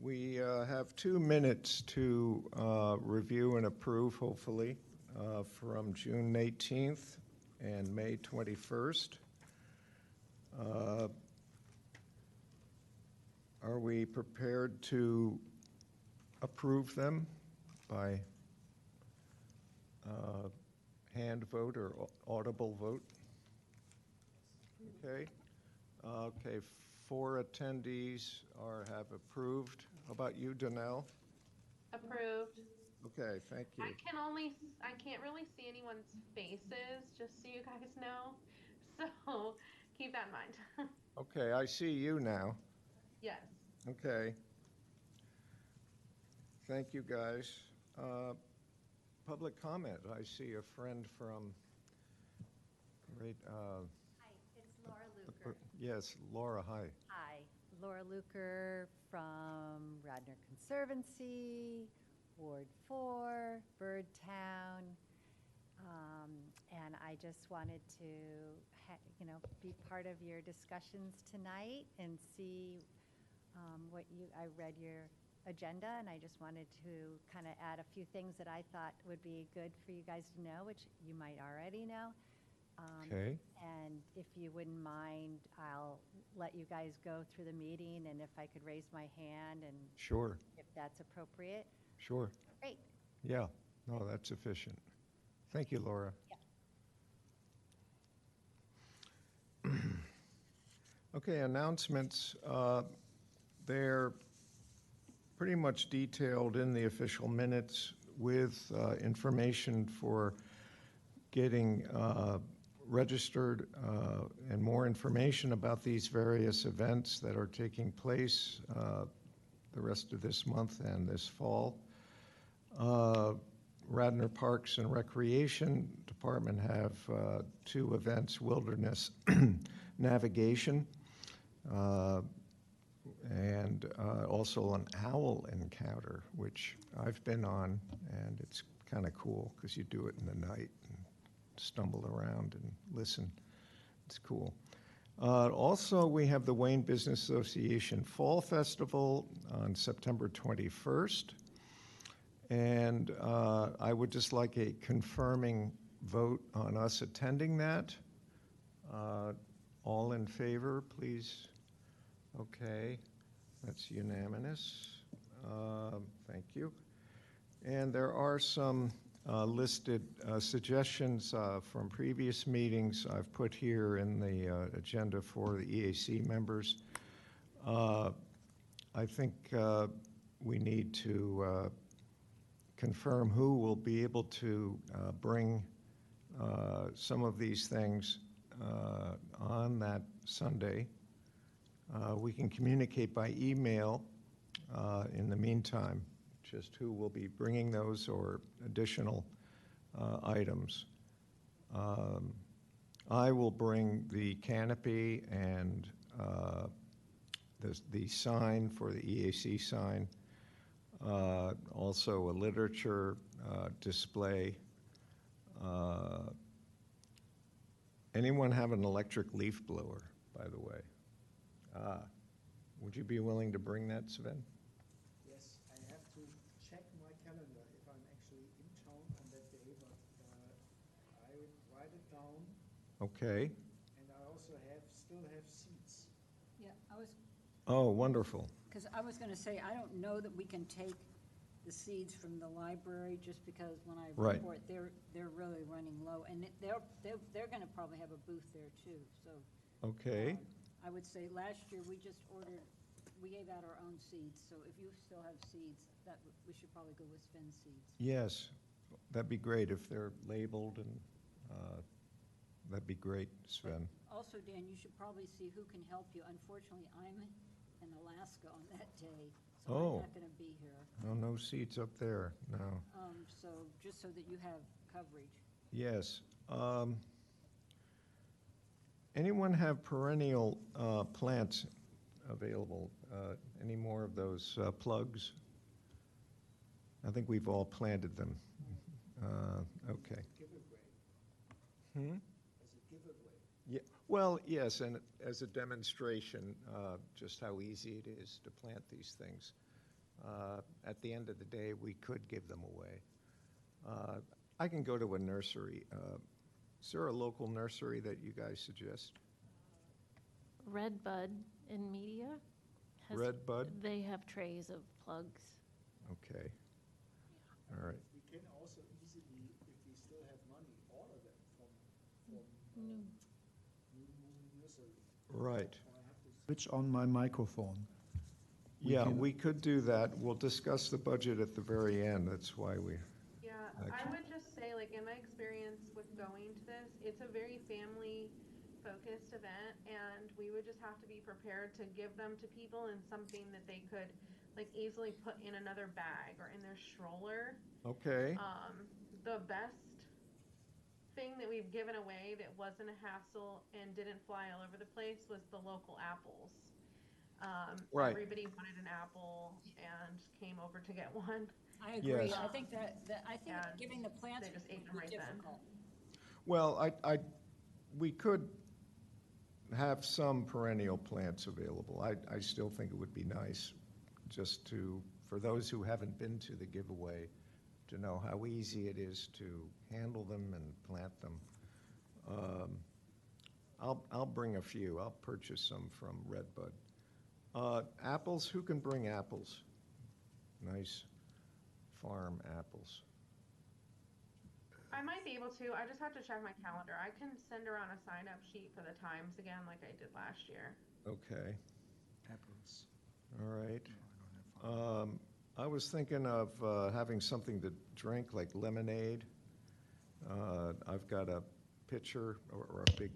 We have 2 minutes to review and approve, hopefully, from June 18th and May 21st. Are we prepared to approve them by hand vote or audible vote? Okay. Okay, 4 attendees have approved. How about you, Donnell? Approved. Okay, thank you. I can't really see anyone's faces, just so you guys know. So keep that in mind. Okay, I see you now. Yes. Okay. Thank you, guys. Public comment. I see a friend from, Hi, it's Laura Luker. yes, Laura, hi. Hi, Laura Luker from Radnor Conservancy, Ward 4, Birdtown. And I just wanted to, be part of your discussions tonight and see I read your agenda, and I just wanted to kind of add a few things that I thought would be good for you guys to know, which you might already know. Okay. And if you wouldn't mind, I'll let you guys go through the meeting, and if I could raise my hand and Sure. if that's appropriate. Sure. Great. Yeah, no, that's efficient. Thank you, Laura. Yeah. Okay, announcements. They're pretty much detailed in the official minutes with information for getting registered and more information about these various events that are taking place the rest of this month and this fall. Radnor Parks and Recreation Department have 2 events, Wilderness Navigation, and also an owl encounter, which I've been on, and it's kind of cool because you do it in the night and stumble around and listen. It's cool. Also, we have the Wayne Business Association Fall Festival on September 21st. And I would just like a confirming vote on us attending that. All in favor, please. Okay, that's unanimous. Thank you. And there are some listed suggestions from previous meetings I've put here in the agenda for the EAC members. I think we need to confirm who will be able to bring some of these things on that Sunday. We can communicate by email in the meantime, just who will be bringing those or additional items. I will bring the canopy and the sign for the EAC sign. Also a literature display. Anyone have an electric leaf blower, by the way? Would you be willing to bring that, Sven? Yes, I have to check my calendar if I'm actually in town on that day, but I write it down. Okay. And I also still have seats. Yeah, I was, Oh, wonderful. because I was going to say, I don't know that we can take the seeds from the library, just because when I Right. report, they're really running low, and they're going to probably have a booth there too, so. Okay. I would say last year, we gave out our own seeds, so if you still have seeds, we should probably go with Sven's seeds. Yes, that'd be great if they're labeled, and that'd be great, Sven. Also, Dan, you should probably see who can help you. Unfortunately, I'm in Alaska on that day, so Oh. I'm not going to be here. Oh, no seats up there, no. So just so that you have coverage. Yes. Anyone have perennial plants available? Any more of those plugs? I think we've all planted them. Okay. Giveaway. Hmm? As a giveaway. Yeah. Well, yes, and as a demonstration, just how easy it is to plant these things. At the end of the day, we could give them away. I can go to a nursery. Is there a local nursery that you guys suggest? Red Bud in Media. Red Bud? They have trays of plugs. Okay. All right. We can also easily, if we still have money, order them from No. New Nursery. Right. Or I have to switch on my microphone. Yeah, can- we could do that. We'll discuss the budget at the very end. That's why we, Yeah, I would just say, like, in my experience with going to this, it's a very family-focused event, and we would just have to be prepared to give them to people in something that they could, like, easily put in another bag or in their stroller. okay. The best thing that we've given away that wasn't a hassle and didn't fly all over the place was the local apples. Right. Everybody wanted an apple and came over to get one. I agree. Yes. I think I think And giving the plants they just ate them would right be then. difficult. Well, we could have some perennial plants available. I still think it would be nice just to, for those who haven't been to the giveaway, to know how easy it is to handle them and plant them. I'll bring a few. I'll purchase some from Redbud. Apples, who can bring apples? Nice farm apples. I might be able to. I just have to check my calendar. I can send around a sign-up sheet for the times again, like I did last year. Okay, Apples. all right. No, I don't have I was thinking of having something to drink, like lemonade. I've got a pitcher or a big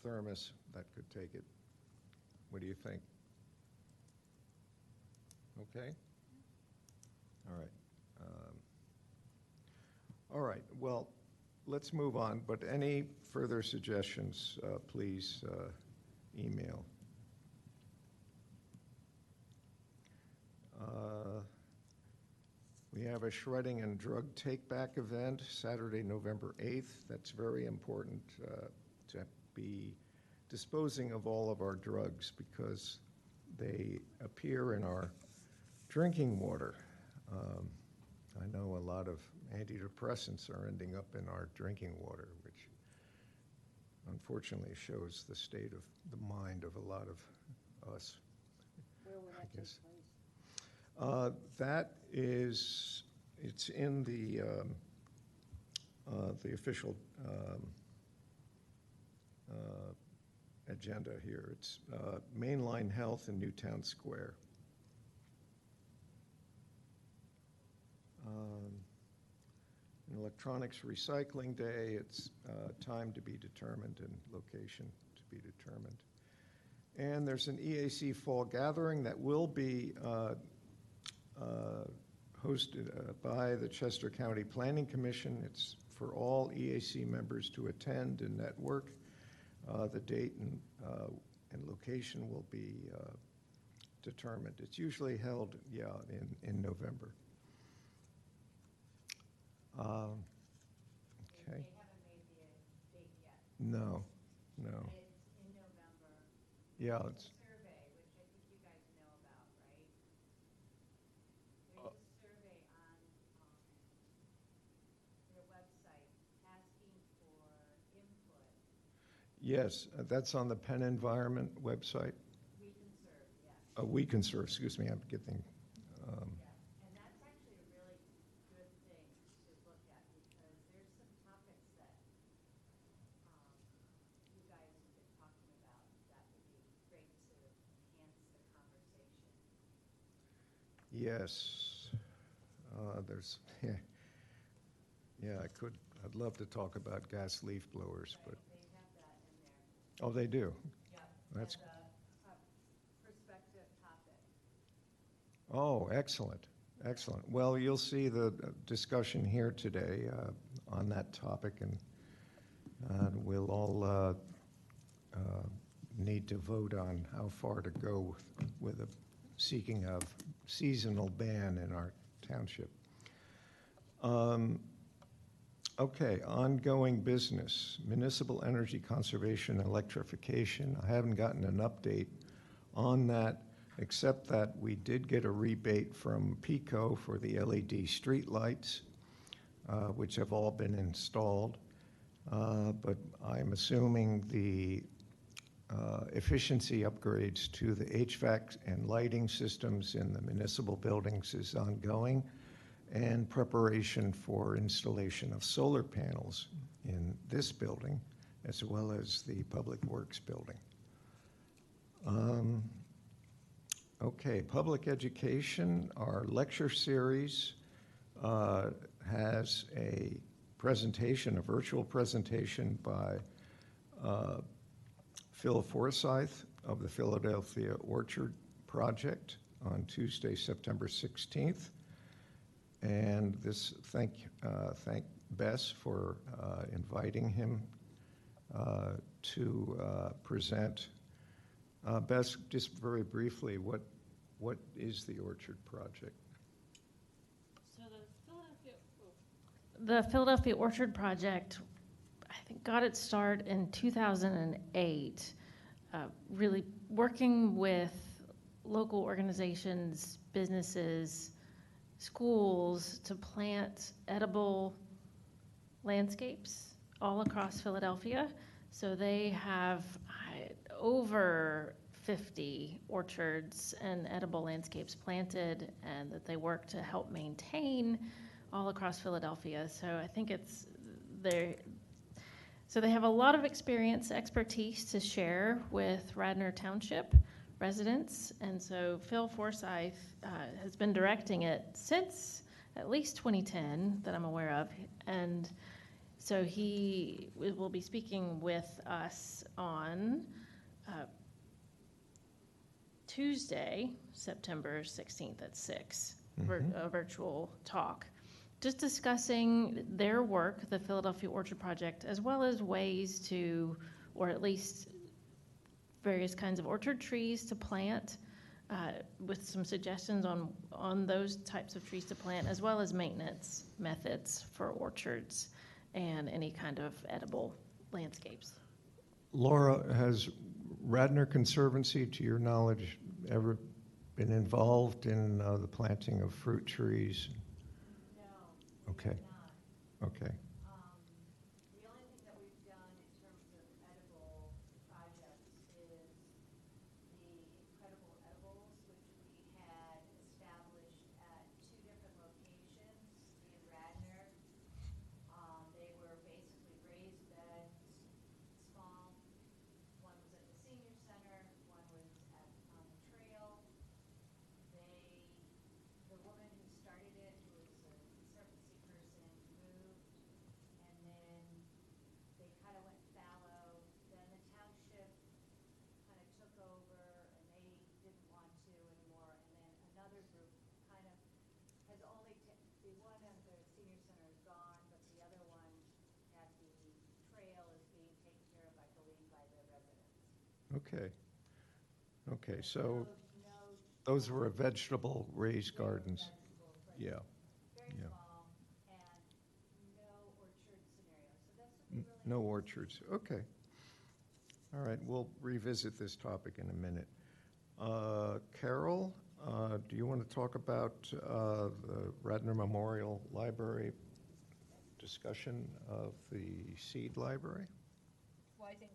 thermos that could take it. What do you think? Okay? All right. All right, well, let's move on, but any further suggestions, please email. We have a shredding and drug take-back event Saturday, November 8th. That's very important to be disposing of all of our drugs because they appear in our drinking water. I know a lot of antidepressants are ending up in our drinking water, which unfortunately shows the state of the mind of a lot of us. Where will that take guess. place? That is, it's in the official agenda here. It's Mainline Health in Newtown Square. An electronics recycling day. It's time to be determined and location to be determined. And there's an EAC Fall Gathering that will be hosted by the Chester County Planning Commission. It's for all EAC members to attend and network. The date and location will be determined. It's usually held, in November. Okay. They haven't made the date yet. No. It's in November. Yeah, There's it's, a survey, which I think you guys know about, right? There's a survey on their website asking for input. yes, that's on the Penn Environment website. We can serve, yes. We can serve, excuse me, I'm getting, Yes, and that's actually a really good thing to look at because there's some topics that you guys have been talking about that would be great to enhance the conversation. yes. There's, I'd love to talk about gas leaf blowers, but, They have that in there. oh, they do? Yep. That's- As a perspective topic. Oh, excellent, excellent. Well, you'll see the discussion here today on that topic, and we'll all need to vote on how far to go with a seeking of seasonal ban in our township. Okay, ongoing business, municipal energy conservation, electrification. I haven't gotten an update on that. except that we did get a rebate from PECO for the LED streetlights, which have all been installed. But I'm assuming the efficiency upgrades to the HVAC and lighting systems in the municipal buildings is ongoing, and preparation for installation of solar panels in this building, as well as the Public Works building. Okay, public education, our lecture series has a presentation, a virtual presentation by Phil Forsyth of the Philadelphia Orchard Project on Tuesday, September 16th. And this, thank Bess for inviting him to present. Bess, just very briefly, what is the Orchard Project? So the Philadelphia Orchard Project, I think, got its start in 2008, really working with local organizations, businesses, schools to plant edible landscapes all across Philadelphia. So they have over 50 orchards and edible landscapes planted, and that they work to help maintain all across Philadelphia. So I think it's there. So they have a lot of expertise to share with Radnor Township residents. And so Phil Forsyth has been directing it since at least 2010 that I'm aware of. And so he will be speaking with us on Tuesday, September 16th at 6, a virtual talk, just discussing their work, the Philadelphia Orchard Project, as well as ways to, or at least various kinds of orchard trees to plant, with some suggestions on those types of trees to plant, as well as maintenance methods for orchards and any kind of edible landscapes. Laura, has Radnor Conservancy, to your knowledge, ever been involved in the planting of fruit trees? No. Okay. Not. Okay. The only thing that we've done in terms of edible projects is the Incredible Edibles, which we had established at 2 different locations in Radnor. They were basically raised beds, small. One was at the senior center, one was on the trail. The woman who started it, who was a conservancy person, moved, and then they kind of went fallow. Then the township kind of took over, and they didn't want to anymore. And then another group kind of has only, the one at the senior center is gone, but the other one at the trail is being taken care of, I believe, by the residents. Okay. Okay, so those were vegetable raised gardens. Yeah. Very Yeah. small, and no orchard scenario. So that's what we really. No orchards. Okay. All right, we'll revisit this topic in a minute. Carol, do you want to talk about the Radnor Memorial Library discussion of the seed library? Well, I think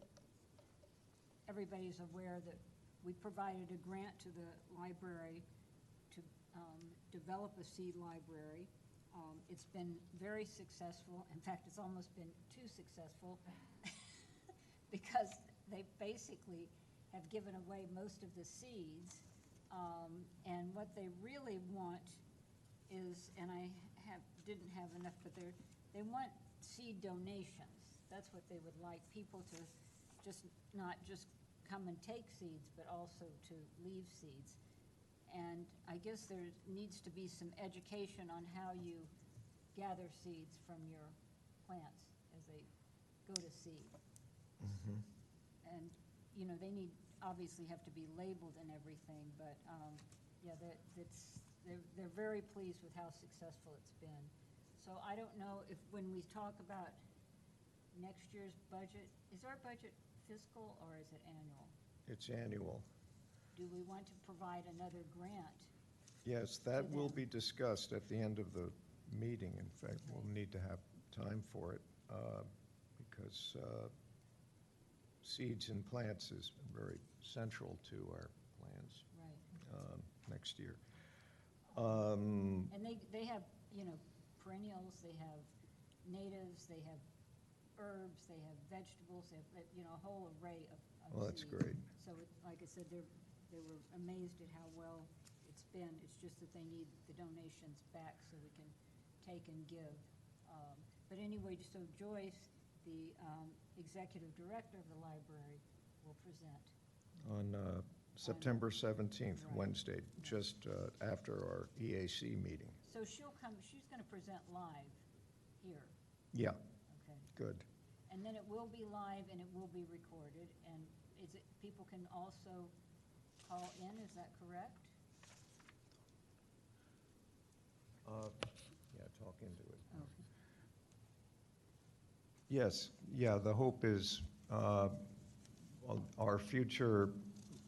everybody's aware that we provided a grant to the library to develop a seed library. It's been very successful. In fact, it's almost been too successful because they basically have given away most of the seeds. And what they really want is, and I didn't have enough, but they want seed donations. That's what they would like, people to just not just come and take seeds, but also to leave seeds. And I guess there needs to be some education on how you gather seeds from your plants as they go to seed. And, you know, they obviously have to be labeled and everything, but yeah, they're very pleased with how successful it's been. So I don't know if when we talk about next year's budget, is our budget fiscal or is it annual? It's annual. do we want to provide another grant? Yes, that To will them. be discussed at the end of the meeting. In fact, we'll need to have time for it because seeds and plants is very central to our plans Right. next year. And they have, perennials, they have natives, they have herbs, they have vegetables, they have, a whole array of Well, that's seeds. great. So like I said, they were amazed at how well it's been. It's just that they need the donations back so we can take and give. But anyway, so Joyce, the executive director of the library, will present. On September 17th, Right. Wednesday, just after our EAC meeting. So she's going to present live here, Yeah, okay? good. And then it will be live and it will be recorded, and people can also call in, is that correct? Yeah, talk into it. Oh. Yes, yeah, the hope is our future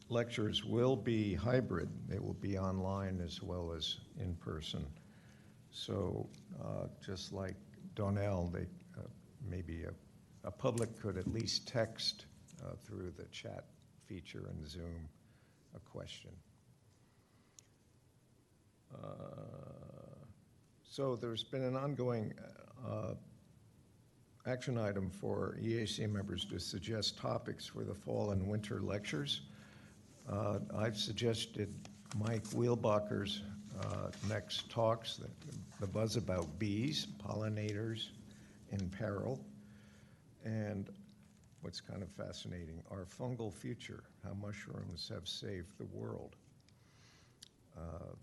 lectures will be hybrid. They will be online as well as in person. So just like Donnell, they maybe a public could at least text through the chat feature in Zoom a question. So there's been an ongoing action item for EAC members to suggest topics for the fall and winter lectures. I've suggested Mike Wheelbacher's next talks, the buzz about bees, pollinators in peril, and what's kind of fascinating, our fungal future, how mushrooms have saved the world,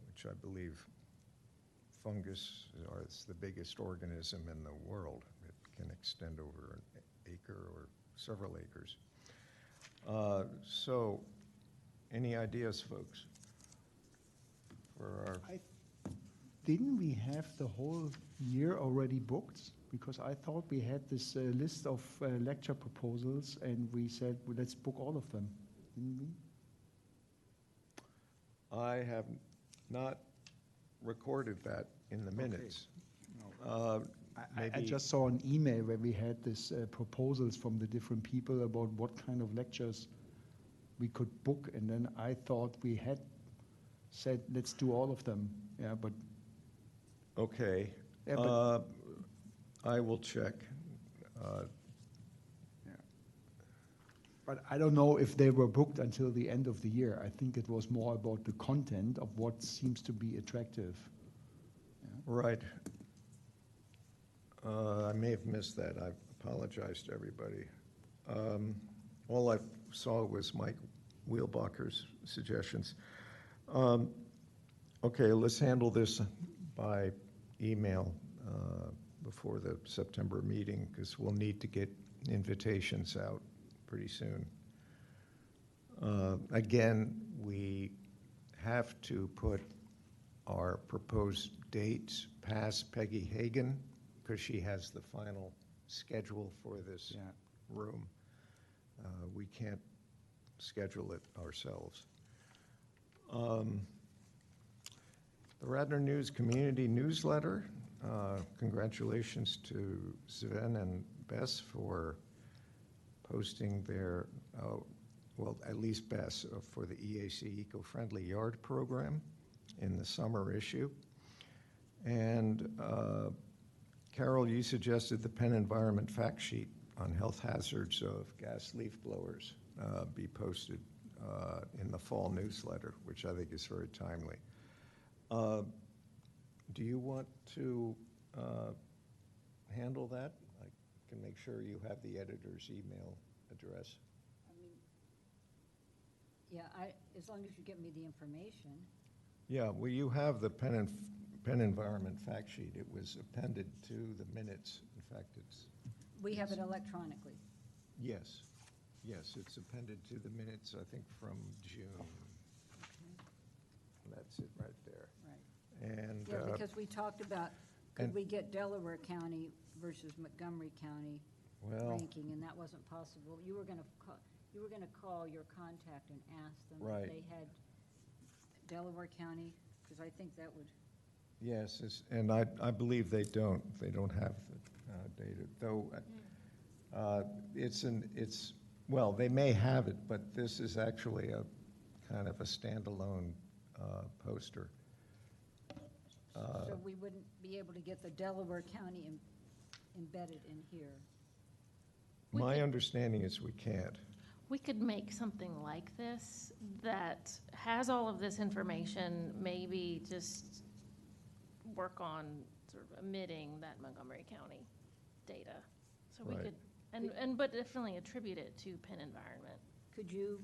which I believe fungus is the biggest organism in the world. It can extend over an acre or several acres. So, any ideas, folks, for our... Didn't we have the whole year already booked? Because I thought we had this list of lecture proposals, and we said, well, let's book all of them, didn't we? I have not recorded that in the minutes. I Maybe- just saw an email where we had this proposals from the different people about what kind of lectures we could book, and then I thought we had said, let's do all of them, yeah, but... Okay. Yeah, but- I will check. Yeah. But I don't know if they were booked until the end of the year. I think it was more about the content of what seems to be attractive. Right. I may have missed that. I apologize to everybody. All I saw was Mike Wheelbacher's suggestions. Okay, let's handle this by email before the September meeting, because we'll need to get invitations out pretty soon. Again, we have to put our proposed dates past Peggy Hagan, because she has the final schedule for this room. We can't schedule it ourselves. The Radnor News Community Newsletter, congratulations to Sven and Bess for posting their, well, at least Bess, for the EAC Eco-Friendly Yard Program in the summer issue. And Carol, you suggested the Penn Environment fact sheet on health hazards of gas leaf blowers be posted in the fall newsletter, which I think is very timely. Do you want to handle that? I can make sure you have the editor's email address. I mean, yeah, as long as you get me the information. Yeah, well, you have the Penn Environment fact sheet. It was appended to the minutes. In fact, it's... We have it electronically. Yes, yes, it's appended to the minutes, I think, from June. Okay. That's it right there. Right. And Yeah, because we talked about, could and- we get Delaware County versus Montgomery County well, ranking, and that wasn't possible. You were going to You were going to call your contact and ask them Right. if they had Delaware County, because I think that would, Yes, and I believe they don't have the data, though, well, they may have it, but this is actually a kind of a standalone poster. so we wouldn't be able to get the Delaware County embedded in here. We My could- understanding is we can't. We could make something like this that has all of this information, maybe just work on sort of omitting that Montgomery County data. So we Right. could, but definitely attribute it to Penn Environment, Could you,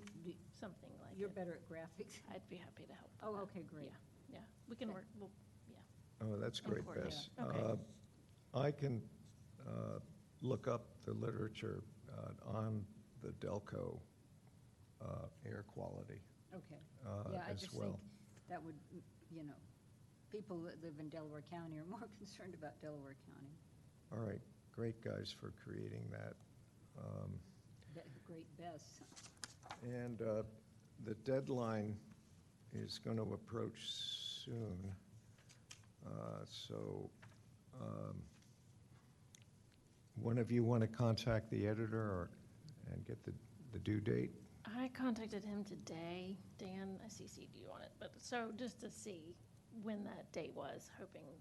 something like you're it. better at graphics. I'd be happy to help. with Oh, that. okay, great. Yeah, we can Okay. work, well, yeah. Oh, that's great, Important. Bess. Okay. I can look up the literature on the Delco air quality Okay. Yeah, I as just well. think that would, people that live in Delaware County are more concerned about Delaware County. All right, great guys for creating that. Great Bess. And the deadline is going to approach soon. So one of you want to contact the editor and get the due date? I contacted him today, Dan, I CC'd you on it, but so just to see when that date was, hoping.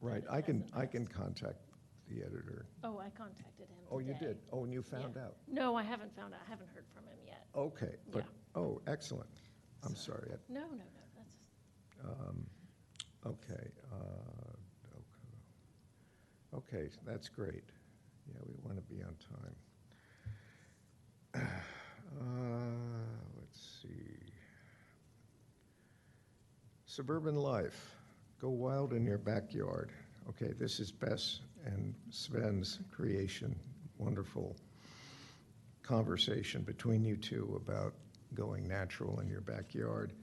Right, it I can hasn't passed. contact the editor. Oh, I contacted him today. Oh, you did? Oh, and you found Yeah. out? No, I haven't found out, I haven't heard from him yet. Okay, but, Yeah. oh, excellent. I'm So- sorry. No, that's, Okay. Okay, that's great. Yeah, we want to be on time. Let's see. Suburban life, go wild in your backyard. Okay, this is Bess and Sven's creation. Wonderful conversation between you two about going natural in your backyard.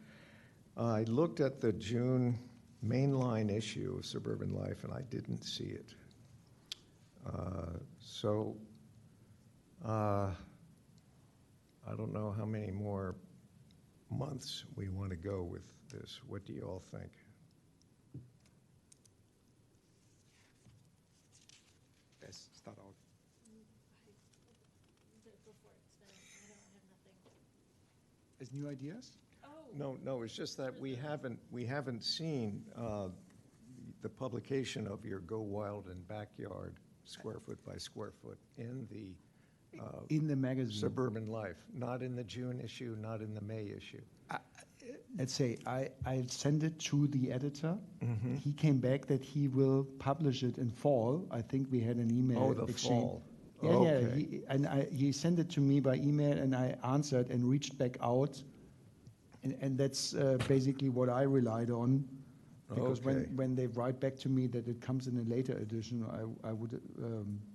I looked at the June mainline issue of Suburban Life, and I didn't see it. So I don't know how many more months we want to go with this. What do you all think? Yes, start out. As new ideas? No, it's just that we haven't seen the publication of your Go Wild and Backyard, square foot by square foot, in the In the magazine. Suburban Life, not in the June issue, not in the May issue. Let's say, I sent it to the editor. Mm-hmm. He came back that he will publish it in fall. I think we had an email Oh, the exchange. fall. Yeah, Okay. he sent it to me by email, and I answered and reached back out. And that's basically what I relied on. Because Okay. when they write back to me that it comes in a later edition, I would,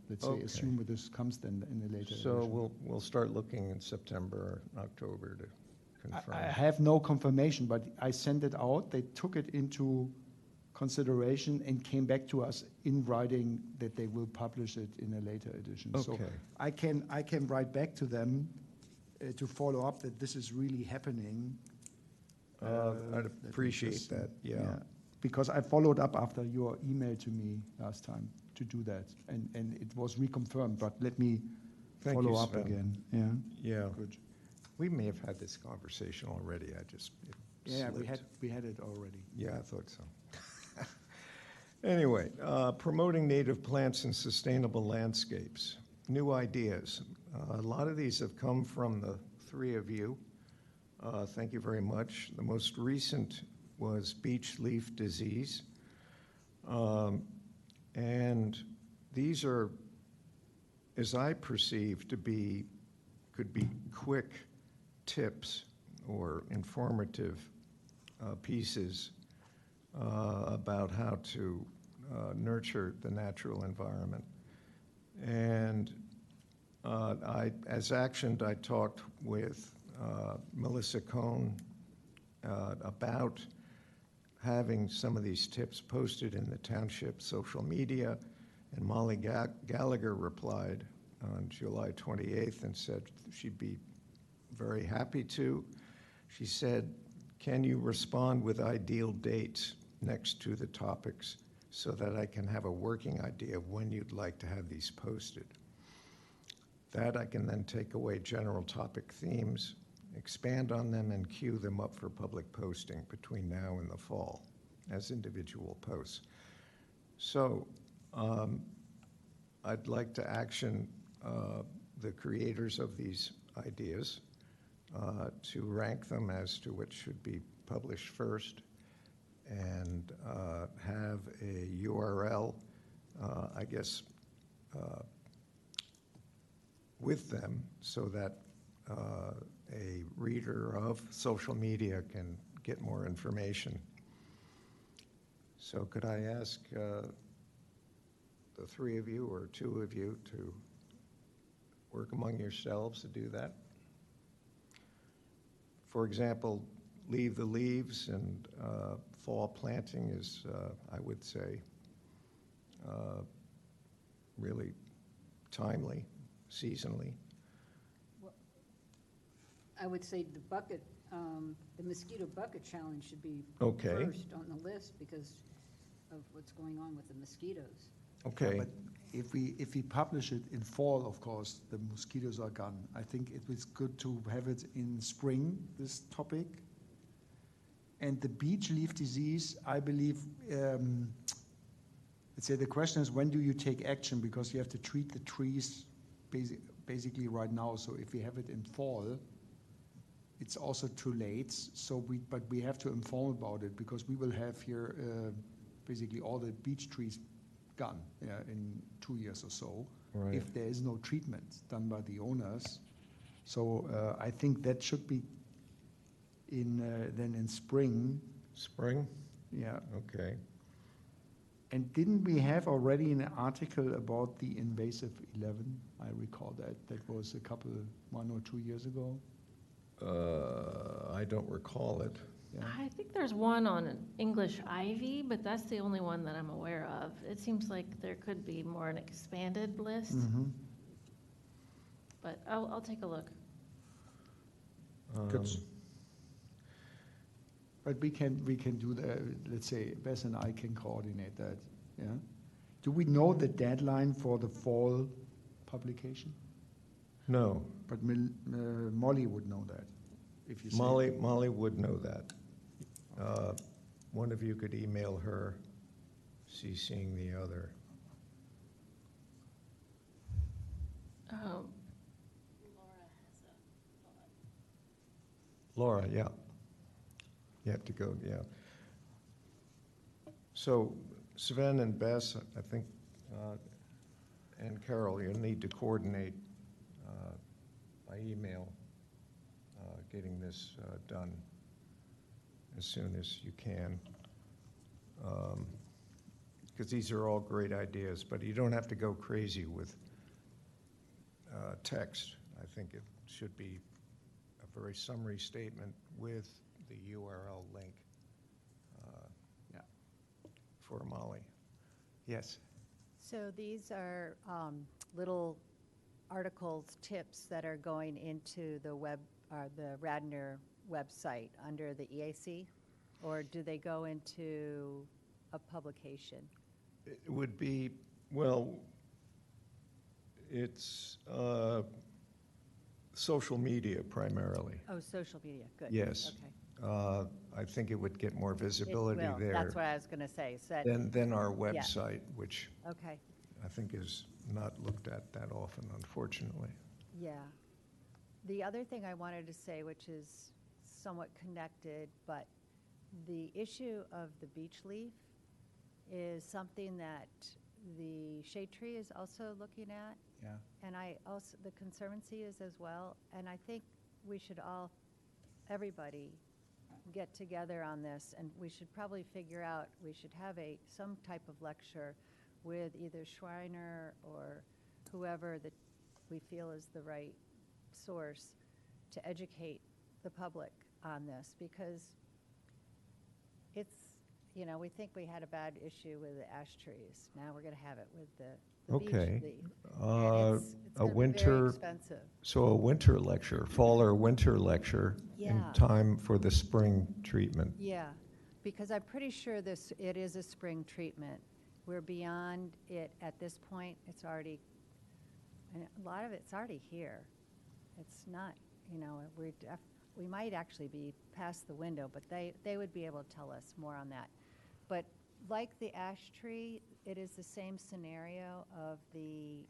let's say, Okay. assume that this comes then in a later So edition. we'll start looking in September, October to confirm. I have no confirmation, but I sent it out. They took it into consideration and came back to us in writing that they will publish it in a later edition. So Okay. I can write back to them to follow up that this is really happening. I'd Let me appreciate just- that, yeah. Because I followed up after your email to me last time to do that, and it was reconfirmed, but let me Thank follow you, up Sven. again. Yeah, Yeah, good. we may have had this conversation already, it Yeah, slipped. we had it already. Yeah, I thought so. Anyway, promoting native plants and sustainable landscapes, new ideas. A lot of these have come from the three of you. Thank you very much. The most recent was beech leaf disease. And these are, as I perceive, could be quick tips or informative pieces about how to nurture the natural environment. And as actioned, I talked with Melissa Cohn about having some of these tips posted in the Township social media, and Molly Gallagher replied on July 28th and said she'd be very happy to. She said, can you respond with ideal dates next to the topics so that I can have a working idea of when you'd like to have these posted? That I can then take away general topic themes, expand on them, and queue them up for public posting between now and the fall as individual posts. So I'd like to action the creators of these ideas to rank them as to what should be published first and have a URL, I guess, with them so that a reader of social media can get more information. So could I ask the three of you or two of you to work among yourselves to do that? For example, leave the leaves and fall planting is, I would say, really timely, seasonally. Well, I would say the bucket, the mosquito bucket challenge should be Okay. first on the list because of what's going on with the mosquitoes. Okay. But if we publish it in fall, of course, the mosquitoes are gone. I think it was good to have it in spring, this topic. And the beech leaf disease, I believe, let's say the question is, when do you take action? Because you have to treat the trees basically right now. So if we have it in fall, it's also too late. So but we have to inform about it because we will have here basically all the beech trees gone in 2 years or so, Right. if there is no treatment done by the owners. So I think that should be in then in spring. Spring? Yeah. Okay. And didn't we have already an article about the invasive 11? I recall that. That was 1 or 2 years ago. I don't recall it. Yeah. I think there's one on English ivy, but that's the only one that I'm aware of. It seems like there could be more an expanded list, Mhm. but I'll take a look. Good. But we can do that. Let's say Bess and I can coordinate that. Yeah. Do we know the deadline for the fall publication? No. But Molly would know that. If you say Molly would know that. One of you could email her, CCing the other. Laura, yeah. You have to go, yeah. So Sven and Bess, I think, and Carol, you'll need to coordinate by email getting this done as soon as you can. Because these are all great ideas, but you don't have to go crazy with text. I think it should be a very summary statement with the URL link Yeah. for Molly. Yes. So these are little articles, tips that are going into the the Radnor website under the EAC, or do they go into a publication? It would be, well, it's social media primarily. Oh, social media, good. Yes. Okay. I think it would get more It visibility will. there That's what I was going to say, so that, than our website, which okay, I think is not looked at that often, unfortunately. yeah. The other thing I wanted to say, which is somewhat connected, but the issue of the beech leaf is something that the Shade Tree is also looking at, Yeah. and the Conservancy is as well, and I think we should everybody get together on this, and we should probably figure out, we should have some type of lecture with either Schreiner or whoever that we feel is the right source to educate the public on this, because it's, you know, we think we had a bad issue with the ash trees. Now we're gonna have it with the beech Okay. leaf. Uh, And it's a gonna be very winter, expensive. so a winter lecture, fall or winter lecture in Yeah. time for the spring treatment. Yeah, because I'm pretty sure it is a spring treatment. We're beyond it at this point. It's already, and a lot of it's already here. It's not, you know, we might actually be past the window, but they would be able to tell us more on that. But like the ash tree, it is the same scenario of the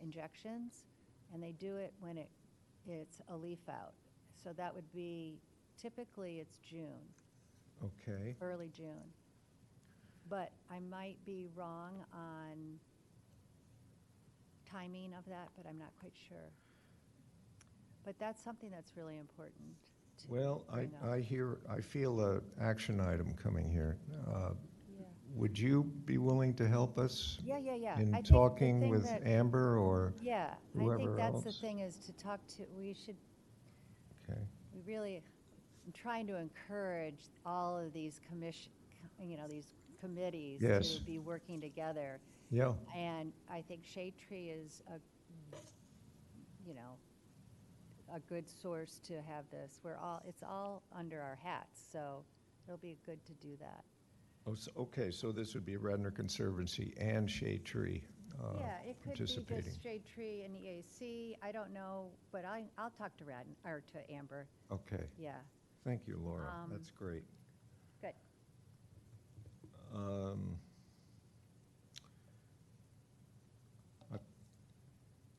injections, and they do it when it's a leaf out. So that would be, typically it's June, Okay. early June. But I might be wrong on timing of that, but I'm not quite sure. But that's something that's really important to Well, bring up. I feel a action item coming here. Yeah. Would you be willing to help us Yeah. I in think the talking thing with that- Amber or Yeah, I whoever think that's the else? thing, is to talk to, Okay. we really, I'm trying to encourage all of these these committees Yes. to be working together. Yeah. And I think Shade Tree is a good source to have this. It's all under our hats, so it'll be good to do that. Oh, okay, so this would be Radnor Conservancy and Shade Tree Yeah, it could be participating. just Shade Tree and EAC. I don't know, but I'll talk to to Amber. Okay, Yeah, thank you, Laura. Um, That's great. good. A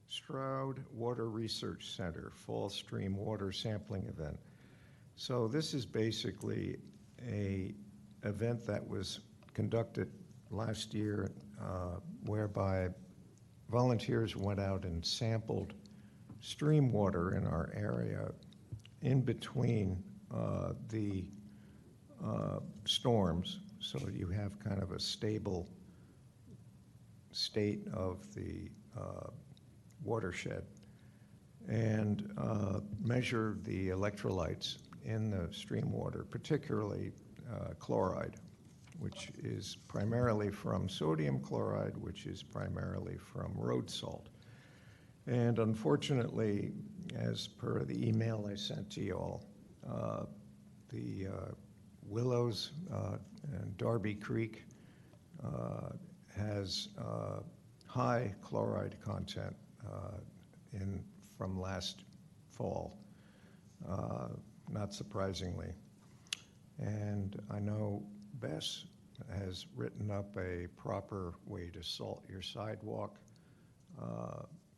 Stroud Water Research Center Fall Stream Water Sampling Event. So this is basically a event that was conducted last year whereby volunteers went out and sampled stream water in our area in between the storms, so you have kind of a stable state of the watershed, and measure the electrolytes in the stream water, particularly chloride, which is primarily from sodium chloride, which is primarily from road salt. And unfortunately, as per the email I sent to you all, the Willows and Darby Creek has high chloride content from last fall, not surprisingly. And I know Bess has written up a proper way to salt your sidewalk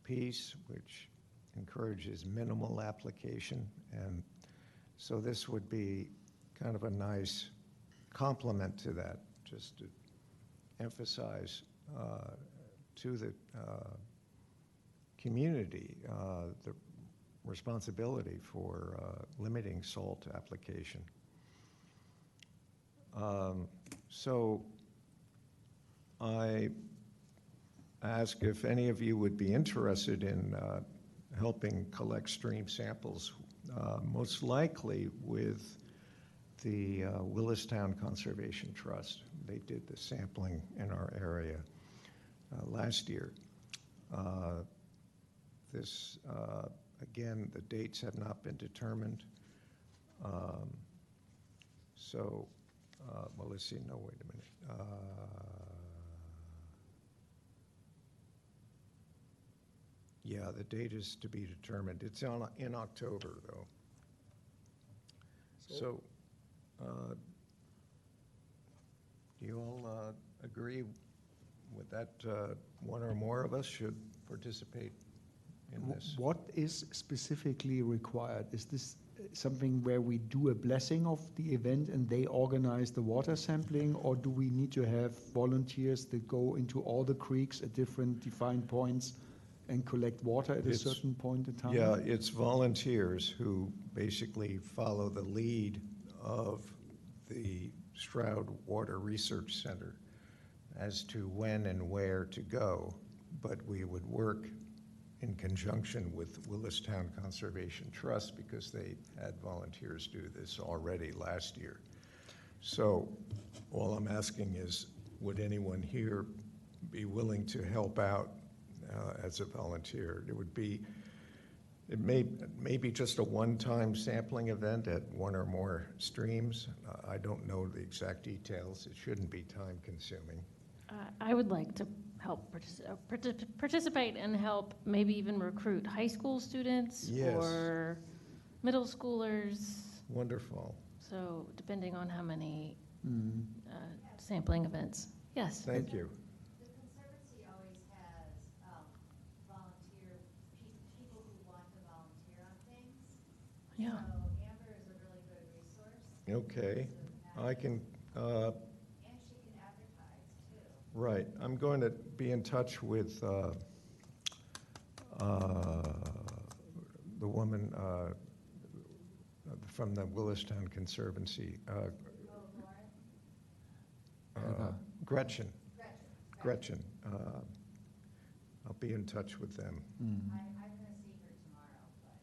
piece, which encourages minimal application. And so this would be kind of a nice complement to that, just to emphasize to the community the responsibility for limiting salt application. So I ask if any of you would be interested in helping collect stream samples, most likely with the Willistown Conservation Trust. They did the sampling in our area last year. Again, the dates have not been determined. Well, let's see, no, wait a minute. Yeah, the date is to be determined. It's in October, though. So, do you all agree with that? One or more of us should participate in this? What is specifically required? Is this something where we do a blessing of the event and they organize the water sampling, or do we need to have volunteers that go into all the creeks at different defined points and collect water at a certain point in time? Yeah, it's volunteers who basically follow the lead of the Stroud Water Research Center as to when and where to go, but we would work in conjunction with Willistown Conservation Trust because they had volunteers do this already last year. So all I'm asking is, would anyone here be willing to help out as a volunteer? It may be just a one-time sampling event at one or more streams. I don't know the exact details. It shouldn't be time-consuming. I would like to help participate and help maybe even recruit high school students Yes. or middle schoolers. Wonderful. So depending on how many Mm. sampling events. Yes. Thank you. The Conservancy always has volunteer, people who want to volunteer on things. Yeah. So Amber is a really good resource. Okay. I can, And she can advertise too. right. I'm going to be in touch with the woman from the Willistown Conservancy, Oh, Lauren? Gretchen. Gretchen. Gretchen. I'll be in touch with them. Mm. I'm gonna see her tomorrow, but,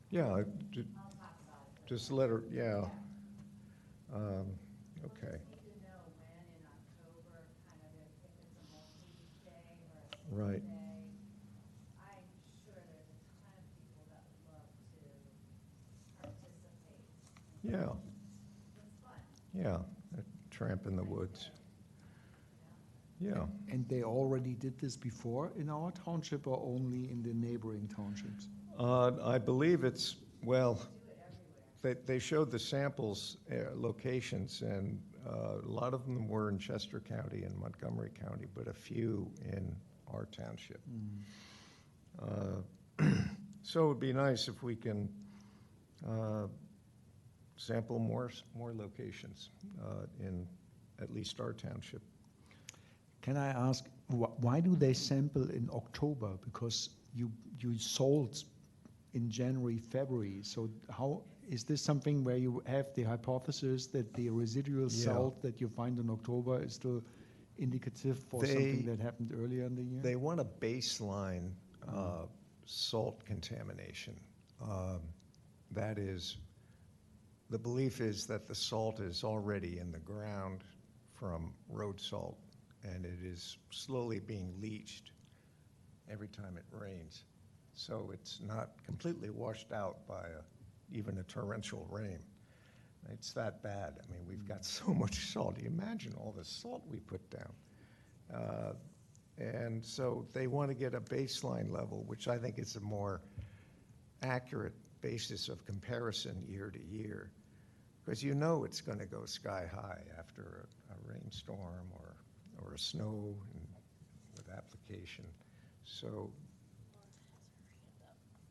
Yeah, I'll talk about it. just let her, yeah. Okay, We'll just need to know when in October, kind of if it's a multi-week day or a single Right. day. I'm sure there's a ton of people that would love to participate. yeah, It's fun. yeah, a tramp in the woods. Yeah, And they already did this before in our township or only in the neighboring townships? I believe it's, well, they showed the samples, locations, and a lot of them were in Chester County and Montgomery County, but a few in our township. So it would be nice if we can sample more locations in at least our township. Can I ask, why do they sample in October? Because you sold in January, February, so how, is this something where you have the hypothesis that the residual Yeah. salt that you find in October is still indicative for something that happened earlier in the year? They want a baseline salt contamination. That is, the belief is that the salt is already in the ground from road salt, and it is slowly being leached every time it rains. So it's not completely washed out by even a torrential rain. It's that bad. I mean, we've got so much salt. You imagine all the salt we put down. And so they want to get a baseline level, which I think is a more accurate basis of comparison year to year. Because you know it's going to go sky high after a rainstorm or a snow with application. So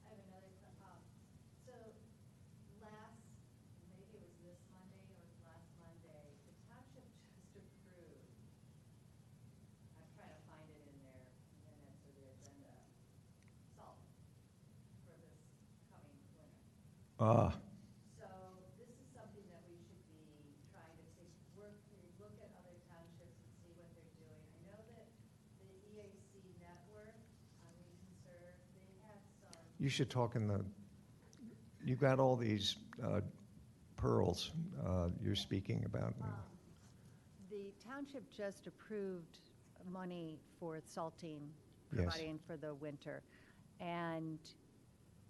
I have another, so maybe it was this Monday or last Monday, the township just approved, I'm trying to find it in their minutes or the agenda, salt for this coming winter. So this is something that we should be trying to look at other townships and see what they're doing. I know that the EAC network on We Conserve, they have some. you should talk you got all these pearls you're speaking about. The township just approved money for salting, Yes. providing for the winter. And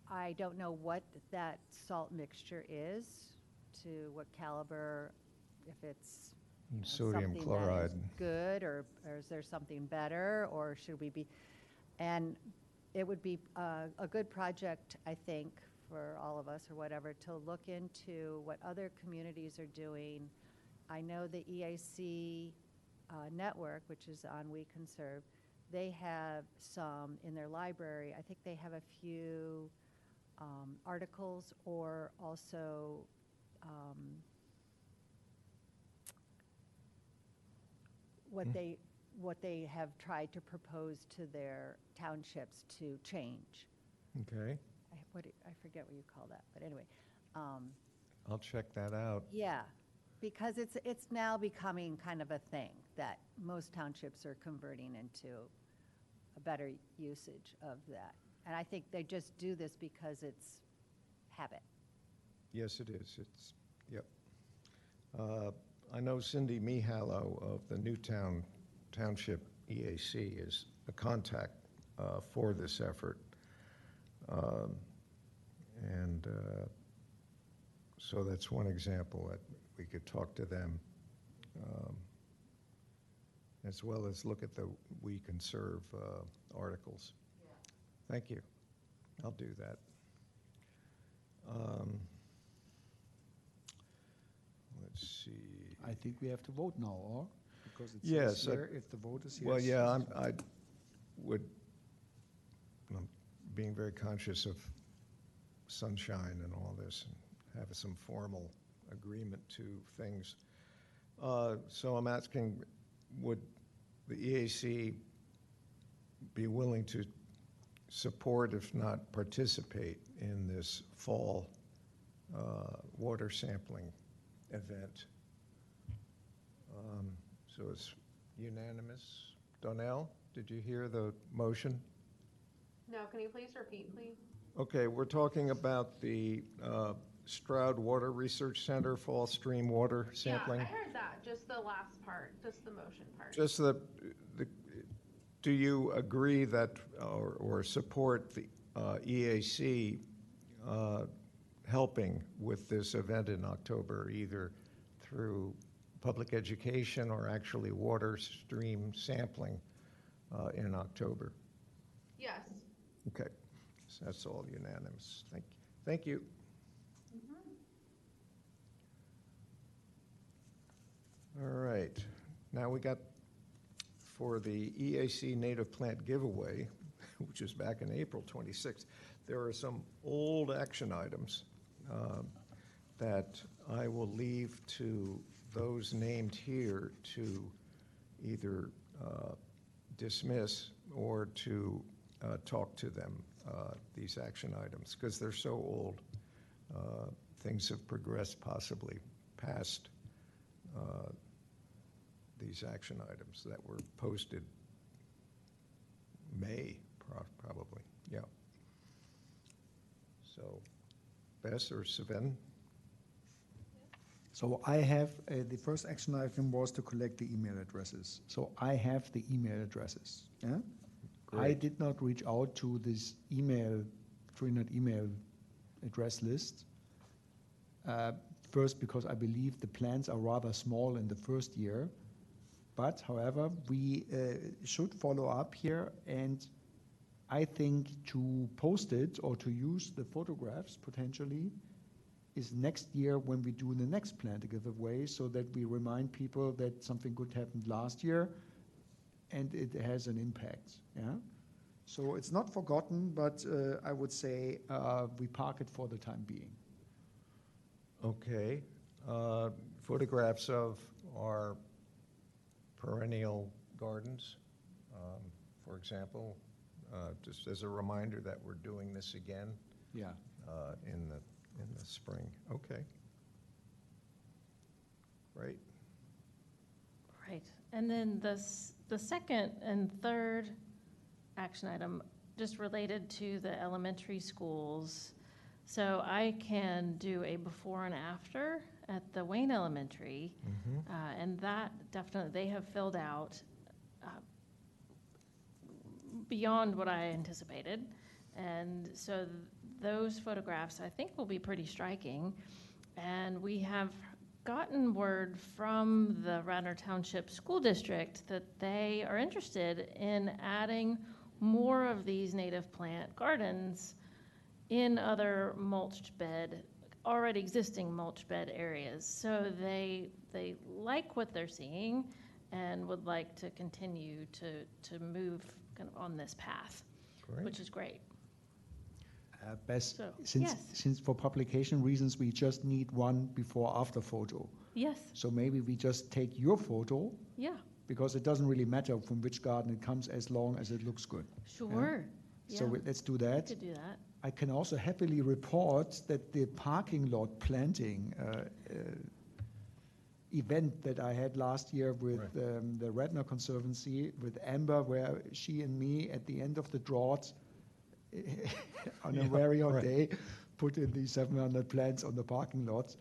I don't know what that salt mixture is, to what caliber, if it's Sodium something chloride. that is good, or is there something better, or should we be, and it would be a good project, I think, for all of us or whatever, to look into what other communities are doing. I know the EAC network, which is on We Conserve, they have some in their library. I think they have a few articles, or also what they have tried to propose to their townships to change. Okay, I forget what you call that, but anyway. I'll check that out. Yeah, because it's now becoming kind of a thing that most townships are converting into a better usage of that. And I think they just do this because it's habit. Yes, it is. Yep. I know Cindy Mihallo of the Township EAC is a contact for this effort. And so that's one example that we could talk to them, as well as look at the We Can Serve articles. Thank you. I'll do that. Let's see. I think we have to vote now, or? Because it Yes, says here, if the vote is yes. Well, yeah, I'm being very conscious of sunshine and all this, and have some formal agreement to things. So I'm asking, would the EAC be willing to support, if not participate, in this fall water sampling event? So it's unanimous. Donnell, did you hear the motion? No, can you please repeat, please? Okay, we're talking about the Stroud Water Research Center fall stream water sampling. Yeah, I heard that, just the last part, just the motion part. Just do you agree that, or support the EAC helping with this event in October, either through public education or actually water stream sampling in October? Yes. Okay, so that's all unanimous. Thank you. All right, now we got for the EAC native plant giveaway, which is back in April 26th, there are some old action items that I will leave to those named here to either dismiss or to talk to them, these action items, because they're so old. Things have progressed possibly past these action items that were posted May, probably, yeah. So, Bess or Sven? So I have, the first action item was to collect the email addresses. So I have the email addresses, yeah? I Great. did not reach out to this 300 email address list. First, because I believe the plans are rather small in the first year. But, however, we should follow up here, and I think to post it or to use the photographs potentially is next year when we do the next plan to giveaway, so that we remind people that something good happened last year and it has an impact. Yeah. So it's not forgotten, but I would say we park it for the time being. Okay. Photographs of our perennial gardens, for example, just as a reminder that we're doing this again Yeah. in the spring. Okay. Great. Right. And then the second and third action item just related to the elementary schools. So I can do a before and after at the Wayne Elementary, and that definitely, they have filled out beyond what I anticipated. And so those photographs, I think, will be pretty striking. And we have gotten word from the Radnor Township School District that they are interested in adding more of these native plant gardens in other mulched bed, already existing mulch bed areas. So they like what they're seeing and would like to continue to move kind of on this path, Great. which is great. Bess, So, since yes. for publication reasons, we just need one before-after photo. Yes, So maybe we just take your photo, yeah, because it doesn't really matter from which garden it comes as long as it looks good. sure. Yeah, So let's do we that. could do that. I can also happily report that the parking lot planting event that I had last year with Right. the Radnor Conservancy, with Amber, where she and me at the end of the drought on a Yeah, very hot right. day put in these 700 plants on the parking lots.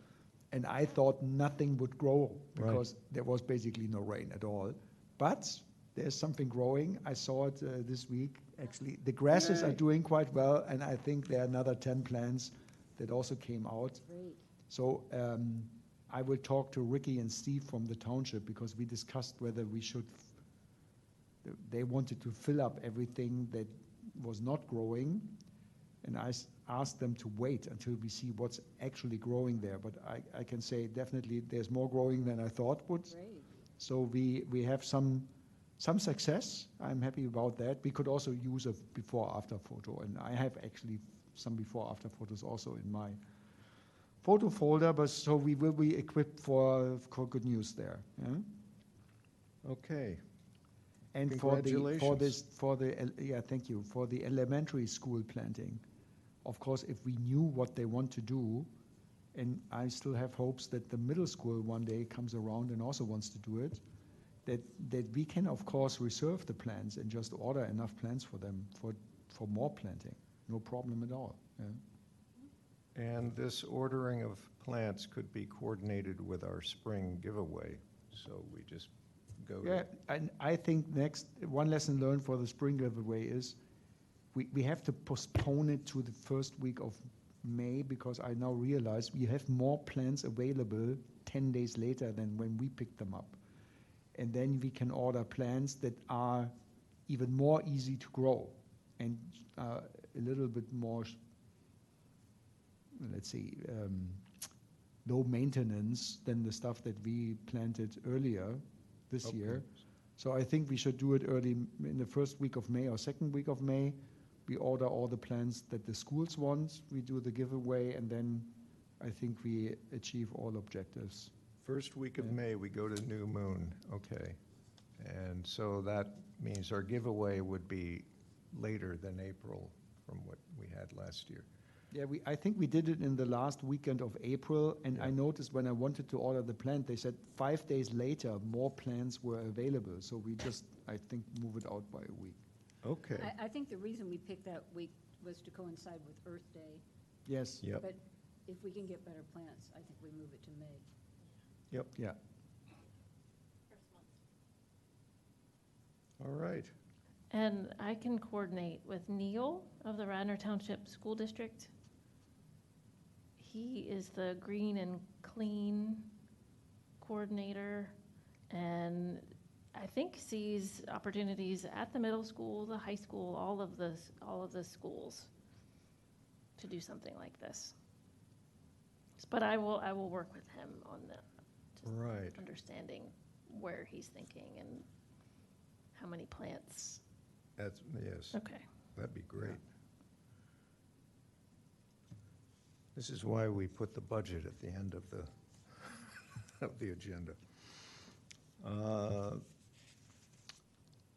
And I thought nothing would grow Right. because there was basically no rain at all. But there's something growing. I saw it this week. Actually, the grasses are doing quite well, and I think there are another 10 plants that also came out. Great. So I will talk to Ricky and Steve from the township because we discussed whether we should. They wanted to fill up everything that was not growing, and I asked them to wait until we see what's actually growing there. But I can say definitely there's more growing than I thought would. Great. So we have some success. I'm happy about that. We could also use a before-after photo, and I have actually some before-after photos also in my photo folder. But so we will be equipped for good news there. Yeah? Okay. And Congratulations. thank you for the elementary school planting. Of course, if we knew what they want to do, and I still have hopes that the middle school one day comes around and also wants to do it, that we can of course reserve the plants and just order enough plants for them for more planting. No problem at all. Yeah. And this ordering of plants could be coordinated with our spring giveaway, so we just go Yeah, to, and I think next, one lesson learned for the spring giveaway is we have to postpone it to the first week of May because I now realize we have more plants available 10 days later than when we picked them up. And then we can order plants that are even more easy to grow and a little bit more, let's see, low maintenance than the stuff that we planted earlier this Okay. year. So I think we should do it early in the first week of May or second week of May. We order all the plants that the schools want, we do the giveaway, and then I think we achieve all objectives. first week of Yeah. May, we go to New Moon, okay. And so that means our giveaway would be later than April from what we had last year. Yeah, I think we did it in the last weekend of April, and I Yeah. noticed when I wanted to order the plant, they said 5 days later, more plants were available. So we just, I think, move it out by a week. Okay, I think the reason we picked that week was to coincide with Earth Day, Yes. yep, but if we can get better plants, I think we move it to May. yep, Yeah. all right. And I can coordinate with Neil of the Radnor Township School District. He is the green and clean coordinator, and I think sees opportunities at the middle school, the high school, all of the schools to do something like this. But I will work with him on the just Right. understanding where he's thinking and how many plants. That's, yes, Okay. that'd be great. This is why we put the budget at the end of the, of the agenda.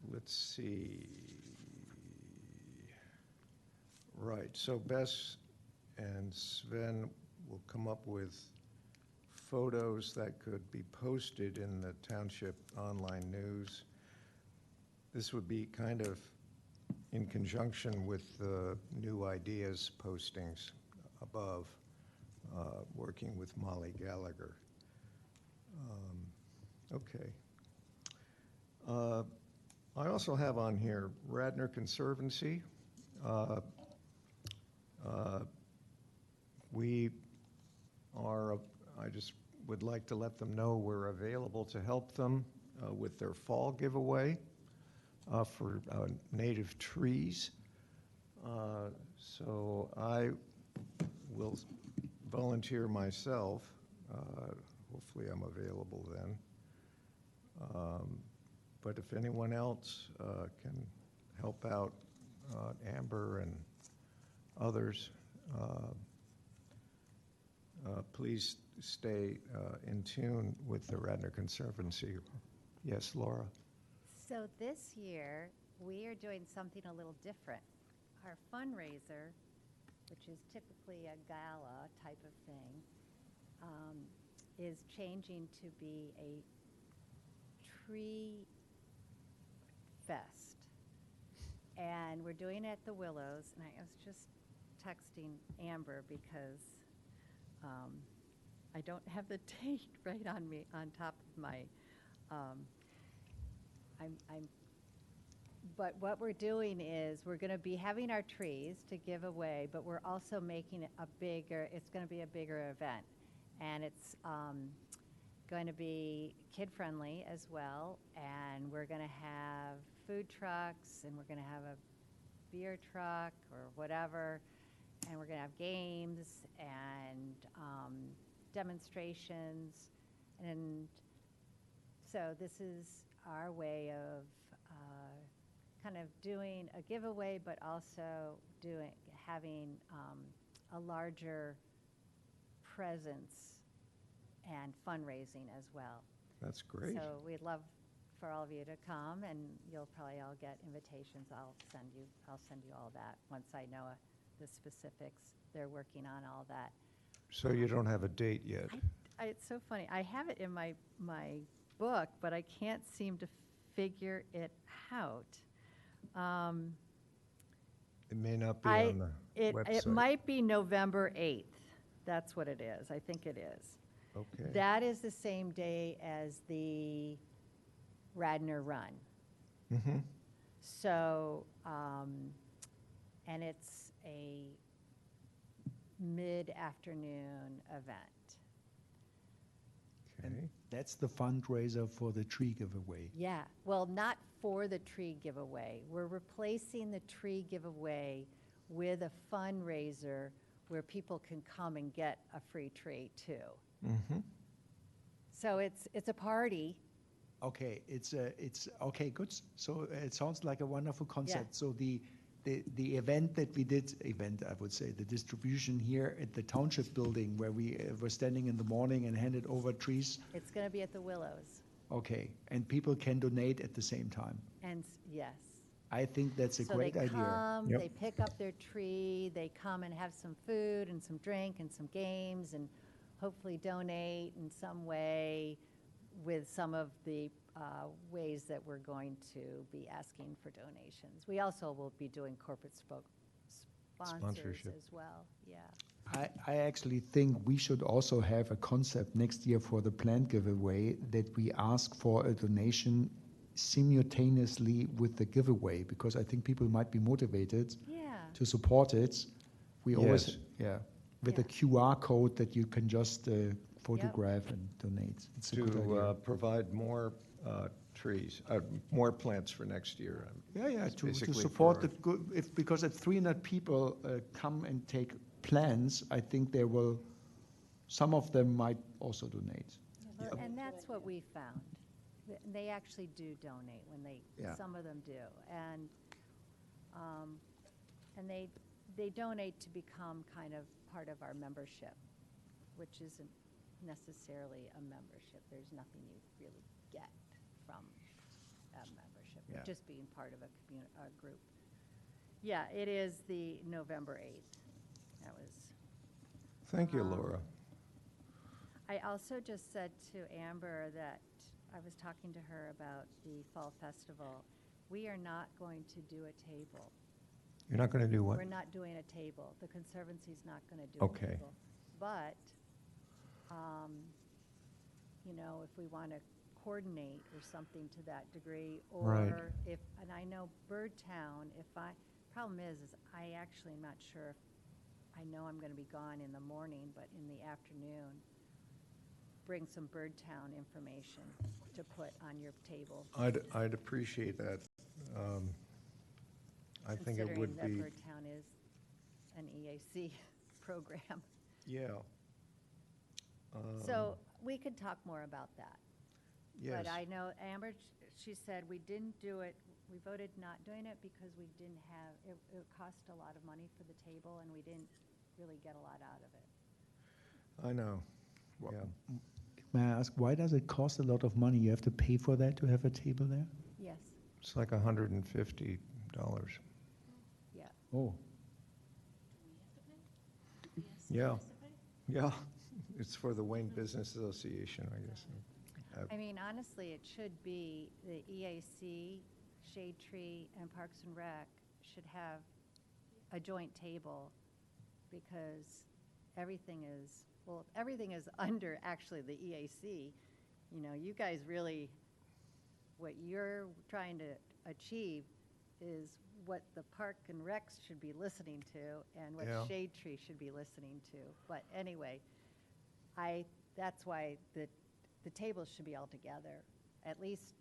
Let's see. Right, so Bess and Sven will come up with photos that could be posted in the township online news. This would be kind of in conjunction with the new ideas postings above, working with Molly Gallagher. Okay. I also have on here Radnor Conservancy. We are, I just would like to let them know we're available to help them with their fall giveaway for native trees. So I will volunteer myself. Hopefully I'm available then. But if anyone else can help out, Amber and others, please stay in tune with the Radnor Conservancy. Yes, Laura? So this year, we are doing something a little different. Our fundraiser, which is typically a gala type of thing, is changing to be a tree fest. And we're doing it at the Willows, and I was just texting Amber because I don't have the date right on me, on top of my, but what we're doing is, we're gonna be having our trees to give away, but we're also making it a bigger, it's gonna be a bigger event. And it's going to be kid-friendly as well, and we're gonna have food trucks, and we're gonna have a beer truck or whatever, and we're gonna have games and demonstrations. And so this is our way of kind of doing a giveaway, but also having a larger presence and fundraising as well. That's great. So we'd love for all of you to come, and you'll probably all get invitations. I'll send you all that once I know the specifics. They're working on all that. So you don't have a date yet? It's so funny. I have it in my book, but I can't seem to figure it out. It may not be on the website. It might be November 8th. That's what it is. I think it is. Okay. That is the same day as the Radnor Run. Mm-hmm. So, and it's a mid-afternoon event. Okay. That's the fundraiser for the tree giveaway. Yeah, well, not for the tree giveaway. We're replacing the tree giveaway with a fundraiser where people can come and get a free tree too. Mm-hmm. So it's a party. Okay, it's okay, good. So it sounds like a wonderful concept. So the event that we did, I would say, the distribution here at the Township building where we were standing in the morning and handed over trees. It's going to be at the Willows. Okay, and people can donate at the same time. And yes. I think that's a great So they idea. come, Yep. they pick up their tree, they come and have some food and some drink and some games, and hopefully donate in some way with some of the ways that we're going to be asking for donations. We also will be doing corporate sponsors Sponsorship. as well, yeah. I actually think we should also have a concept next year for the plant giveaway that we ask for a donation simultaneously with the giveaway, because I think people might be motivated Yeah, to support it. We always, Yes. with a Yeah. QR code that you can just photograph and donate. It's a good To idea. provide more trees, more plants for next year. Yeah, It's to basically support for- the good, because if 300 people come and take plants, I think some of them might also donate. well, Yep. and that's what we found. They actually do donate when Yeah. some of them do. And they donate to become kind of part of our membership, which isn't necessarily a membership. There's nothing you really get from a membership, Yeah. just being part of a group. Yeah, it is the November 8th. That was. Thank you, Laura. I also just said to Amber that I was talking to her about the Fall Festival. We are not going to do a table. You're not going to do what? We're not doing a table. The Conservancy's not going to do Okay. a table. But, if we want to coordinate or something to that degree, Right. or and I know Birdtown, problem is I actually am not sure if, I know I'm going to be gone in the morning, but in the afternoon, bring some Birdtown information to put on your table. I'd appreciate that. I think it would be, Considering that Birdtown is an EAC program. yeah. So we could talk more about that. Yes. But I know Amber, she said we didn't do it, we voted not doing it because we didn't have, it cost a lot of money for the table, and we didn't really get a lot out of it. I know, Well, yeah. May I ask, why does it cost a lot of money? You have to pay for that to have a table there? Yes, It's like $150. yeah. Oh, Yeah, yeah. It's for the Wayne Business Association, I guess. I mean, honestly, it should be the EAC, Shade Tree, and Parks and Rec should have a joint table, because everything is well, if everything is under actually the EAC, you know, you guys really, what you're trying to achieve is what the Park and Recs should be listening to and what Yeah. Shade Tree should be listening to. But anyway, that's why the tables should be all together, at least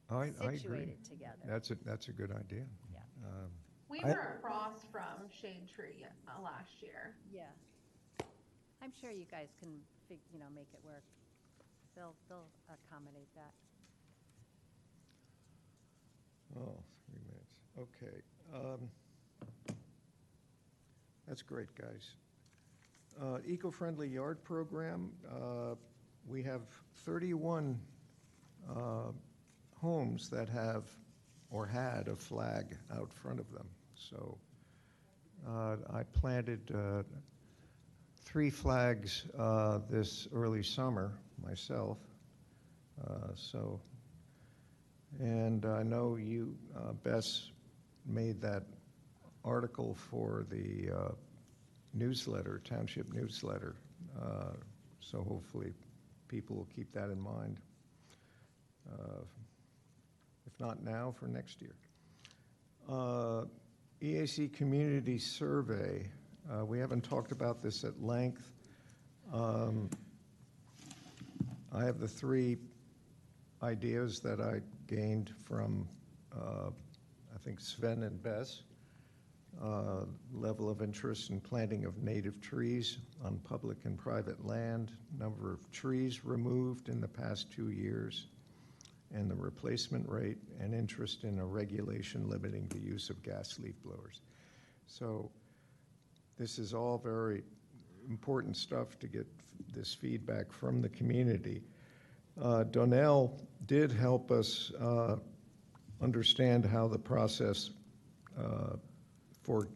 I agree. situated together. That's a good idea. Yeah. We I- were across from Shade Tree last year. Yeah. I'm sure you guys can, make it work. They'll accommodate that. Oh, 3 minutes. Okay. That's great, guys. Eco-friendly yard program, we have 31 homes that have or had a flag out front of them. So I planted 3 flags this early summer myself. And I know you, Bess, made that article for the newsletter, Township newsletter. So hopefully people will keep that in mind. If not now, for next year. EAC Community Survey. We haven't talked about this at length. I have the 3 ideas that I gained from, I think, Sven and Bess. Level of interest in planting of native trees on public and private land, number of trees removed in the past 2 years, and the replacement rate, and interest in a regulation limiting the use of gas leaf blowers. So this is all very important stuff to get this feedback from the community. Donnell did help us understand how the process for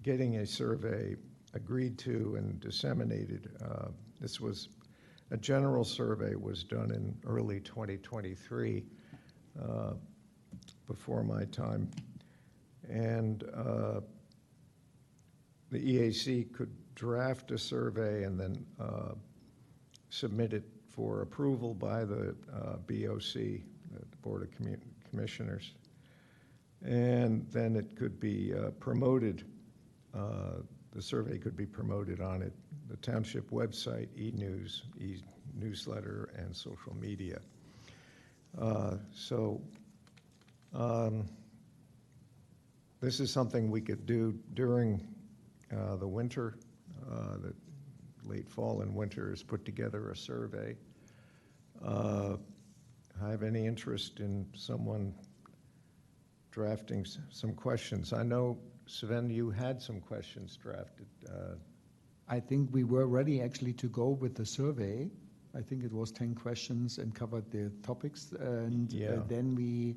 getting a survey agreed to and disseminated. This was a general survey was done in early 2023, before my time, and the EAC could draft a survey and then submit it for approval by the BOC, the Board of Commissioners. And then it could be promoted, the survey could be promoted on the Township website, e-news, e-newsletter, and social media. This is something we could do during the winter, the late fall and winter, is put together a survey. I have any interest in someone drafting some questions. I know, Sven, you had some questions drafted. I think we were ready actually to go with the survey. I think it was 10 questions and covered the topics. And Yeah. then we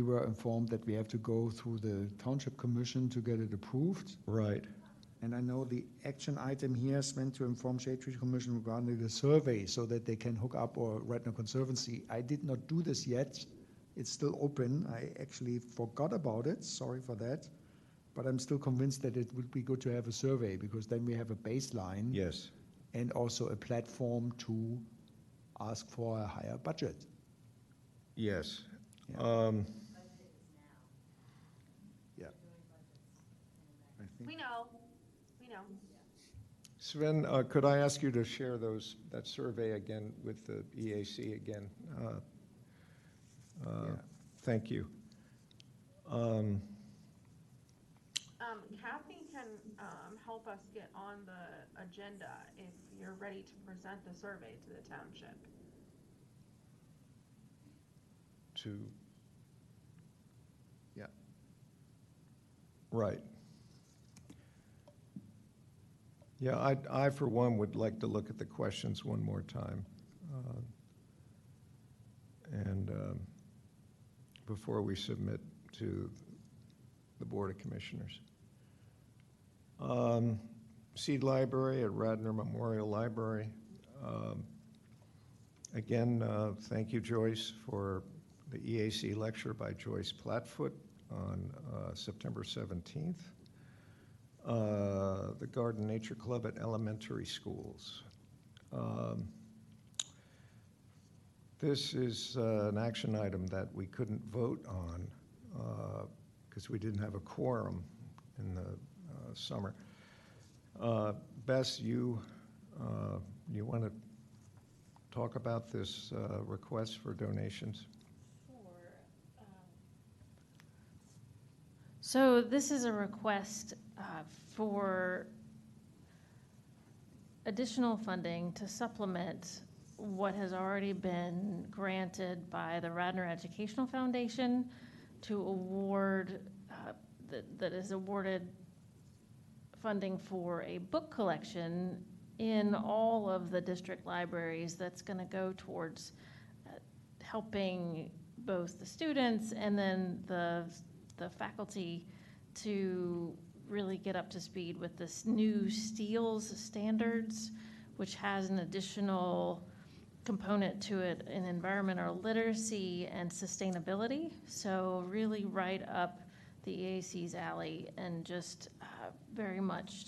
were informed that we have to go through the Township Commission to get it approved. Right. And I know the action item here is meant to inform Shade Tree Commission regarding the survey so that they can hook up our Radnor Conservancy. I did not do this yet. It's still open. I actually forgot about it. Sorry for that. But I'm still convinced that it would be good to have a survey, because then we have a baseline. Yes. And also a platform to ask for a higher budget. Yes. Yeah. Yeah. I think We know. Sven, could I ask you to share that survey again with the EAC again? Yeah. Thank you. Kathy can help us get on the agenda if you're ready to present the survey to the township. Yeah. Right. Yeah, I for one would like to look at the questions one more time. And before we submit to the Board of Commissioners. Seed Library at Radnor Memorial Library. Again, thank you, Joyce, for the EAC lecture by Joyce Platfoot on September 17th. the Garden Nature Club at elementary schools. This is an action item that we couldn't vote on because we didn't have a quorum in the summer. Bess, you want to talk about this request for donations? Sure. So this is a request for additional funding to supplement what has already been granted by the Radnor Educational Foundation to award, that is awarded funding for a book collection in all of the district libraries that's going to go towards helping both the students and then the faculty to really get up to speed with this new STEELS standards, which has an additional component to it in environmental literacy and sustainability. So really right up the EAC's alley and just very much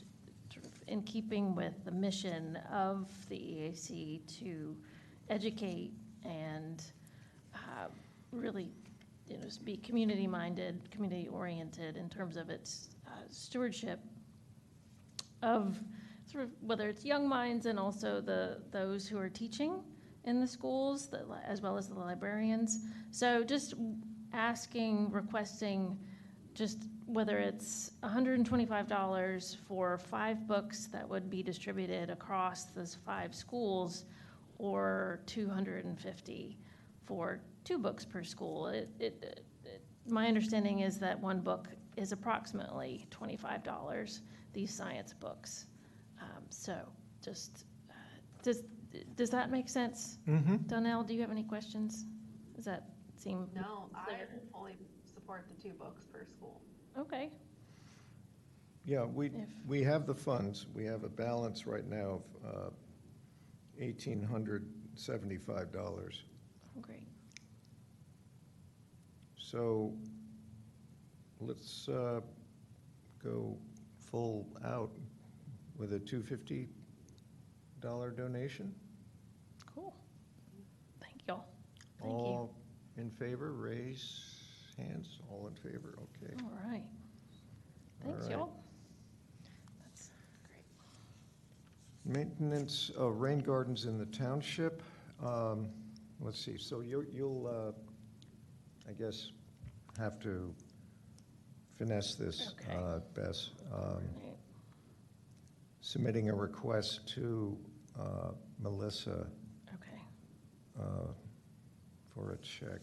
sort of in keeping with the mission of the EAC to educate and really, you know, be community-minded, community-oriented in terms of its stewardship of sort of whether it's young minds and also those who are teaching in the schools, as well as the librarians. So just requesting just whether it's $125 for 5 books that would be distributed across those 5 schools, or $250 for 2 books per school. My understanding is that 1 book is approximately $25, these science books. So just, does that make sense? Mm-hmm. Donnell, do you have any questions? Does that seem No, I clear? fully support the 2 books per school. Okay. Yeah, If- we have the funds. We have a balance right now of $1,875. Great. So let's go full out with a $250 donation. Cool. Thank y'all. Thank you. All in favor, raise hands. All in favor, okay. All right. Thanks, right. y'all. That's great. Maintenance of rain gardens in the township. Let's see, so you'll, I guess, have to finesse this, Okay. Bess. Right. Submitting a request to Melissa Okay. for a check.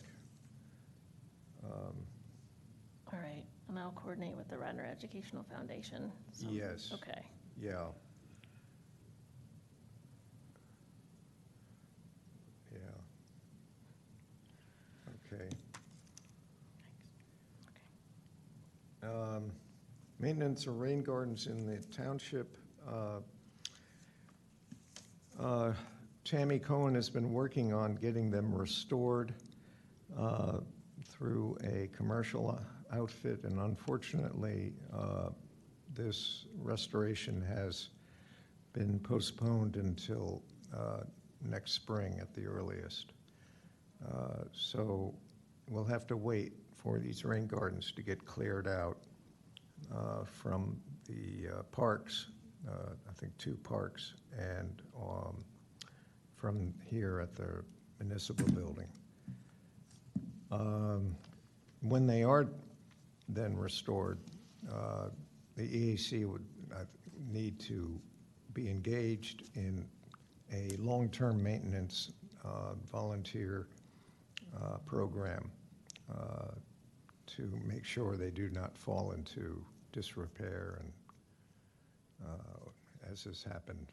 All right. And I'll coordinate with the Radnor Educational Foundation. So- Yes. Okay. Yeah. Yeah. Okay. Maintenance of rain gardens in the township. Tammy Cohen has been working on getting them restored through a commercial outfit, and unfortunately, this restoration has been postponed until next spring at the earliest. So we'll have to wait for these rain gardens to get cleared out from the parks, I think 2 parks, and from here at the municipal building. When they are then restored, the EAC would need to be engaged in a long-term maintenance volunteer program to make sure they do not fall into disrepair, and as has happened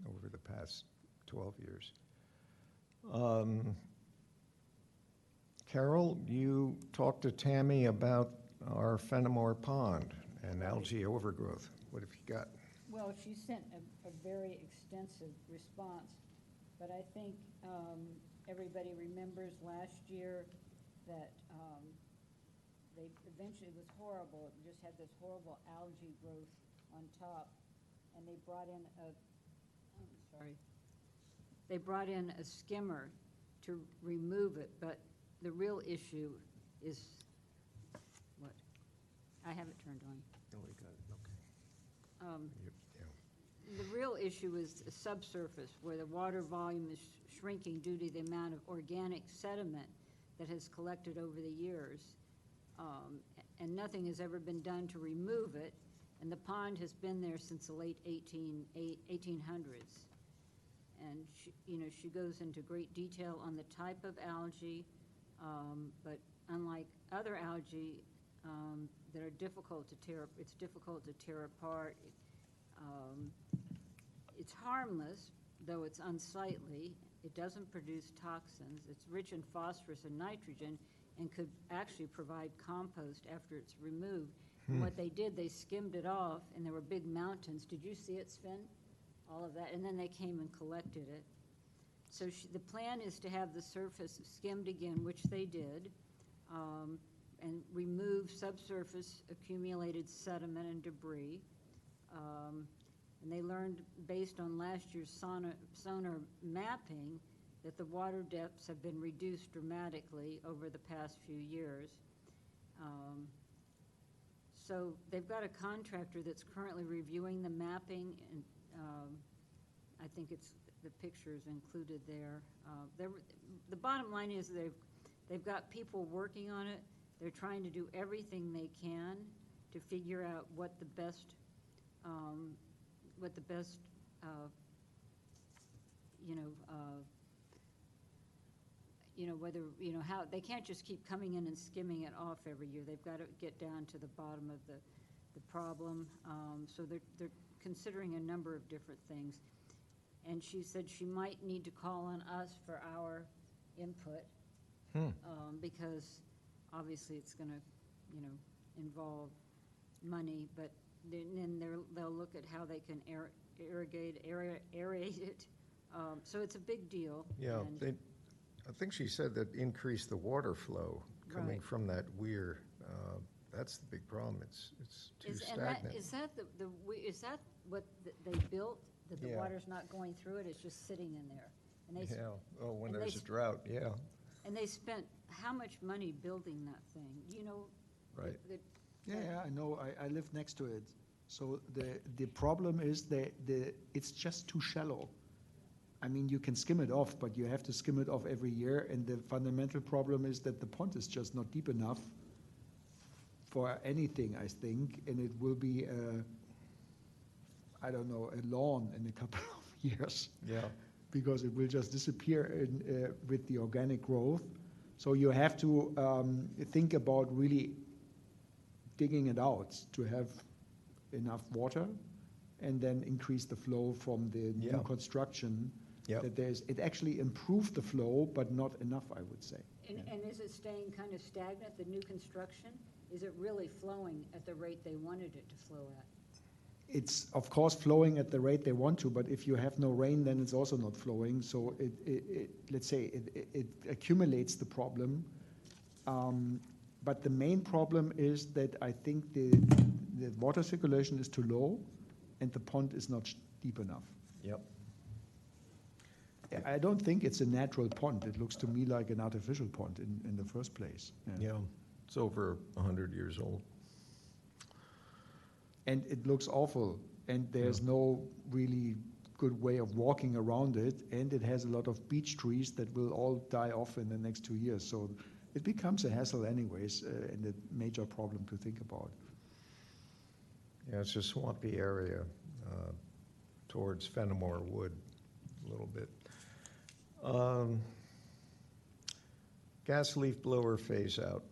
over the past 12 years. Carol, you talked to Tammy about our Fenimore Pond and algae overgrowth. What have you got? Well, she sent a very extensive response, but I think everybody remembers last year that they eventually, it was horrible, it just had this horrible algae growth on top, and they brought in they brought in a skimmer to remove it, but the real issue is, what? I have it turned on. Oh, we got it, okay. Yep, yeah. The real issue is the subsurface, where the water volume is shrinking due to the amount of organic sediment that has collected over the years. And nothing has ever been done to remove it, and the pond has been there since the late 1800s. And she goes into great detail on the type of algae, but unlike other algae that are difficult to tear, it's difficult to tear apart. It's harmless, though it's unsightly. It doesn't produce toxins. It's rich in phosphorus and nitrogen and could actually provide compost after it's removed. And what they did, they skimmed it off, and there were big mountains. Did you see it, Sven? All of that, and then they came and collected it. So the plan is to have the surface skimmed again, which they did, and remove subsurface accumulated sediment and debris. And they learned, based on last year's sonar mapping, that the water depths have been reduced dramatically over the past few years. So they've got a contractor that's currently reviewing the mapping, and I think the pictures included there. The bottom line is they've got people working on it. They're trying to do everything they can to figure out what the best whether, how, they can't just keep coming in and skimming it off every year. They've got to get down to the bottom of the problem. So they're considering a number of different things. And she said she might need to call on us for our input, because obviously it's going to, involve money, but then they'll look at how they can aerate it. So it's a big deal. Yeah, I think she said that increase the water flow coming Right. from that weir. That's the big problem. It's too stagnant. Is that what they built, that the Yeah. water's not going through it, it's just sitting in there? And they, Yeah, oh, when and there's they a drought, yeah, and they spent how much money building that thing? right. Yeah, I know, I live next to it. So the problem is that it's just too shallow. I mean, you can skim it off, but you have to skim it off every year, and the fundamental problem is that the pond is just not deep enough for anything, I think, and it will be, I don't know, a lawn in a couple of years. Yeah, Because it will just disappear with the organic growth. So you have to think about really digging it out to have enough water, and then increase the flow from the new Yeah. construction. Yep. That it actually improved the flow, but not enough, I would say. And is it staying kind of stagnant, the new construction? Is it really flowing at the rate they wanted it to flow at? It's, of course, flowing at the rate they want to, but if you have no rain, then it's also not flowing. So let's say it accumulates the problem. But the main problem is that I think the water circulation is too low, and the pond is not deep enough. yep. I don't think it's a natural pond. It looks to me like an artificial pond in the first place. Yeah, it's over 100 years old. And it looks awful, and there's no really good way of walking around it, and it has a lot of beech trees that will all die off in the next 2 years. So it becomes a hassle anyways, and a major problem to think about. Yeah, it's a swampy area towards Fenimore Wood a little bit. Gas leaf blower phase out.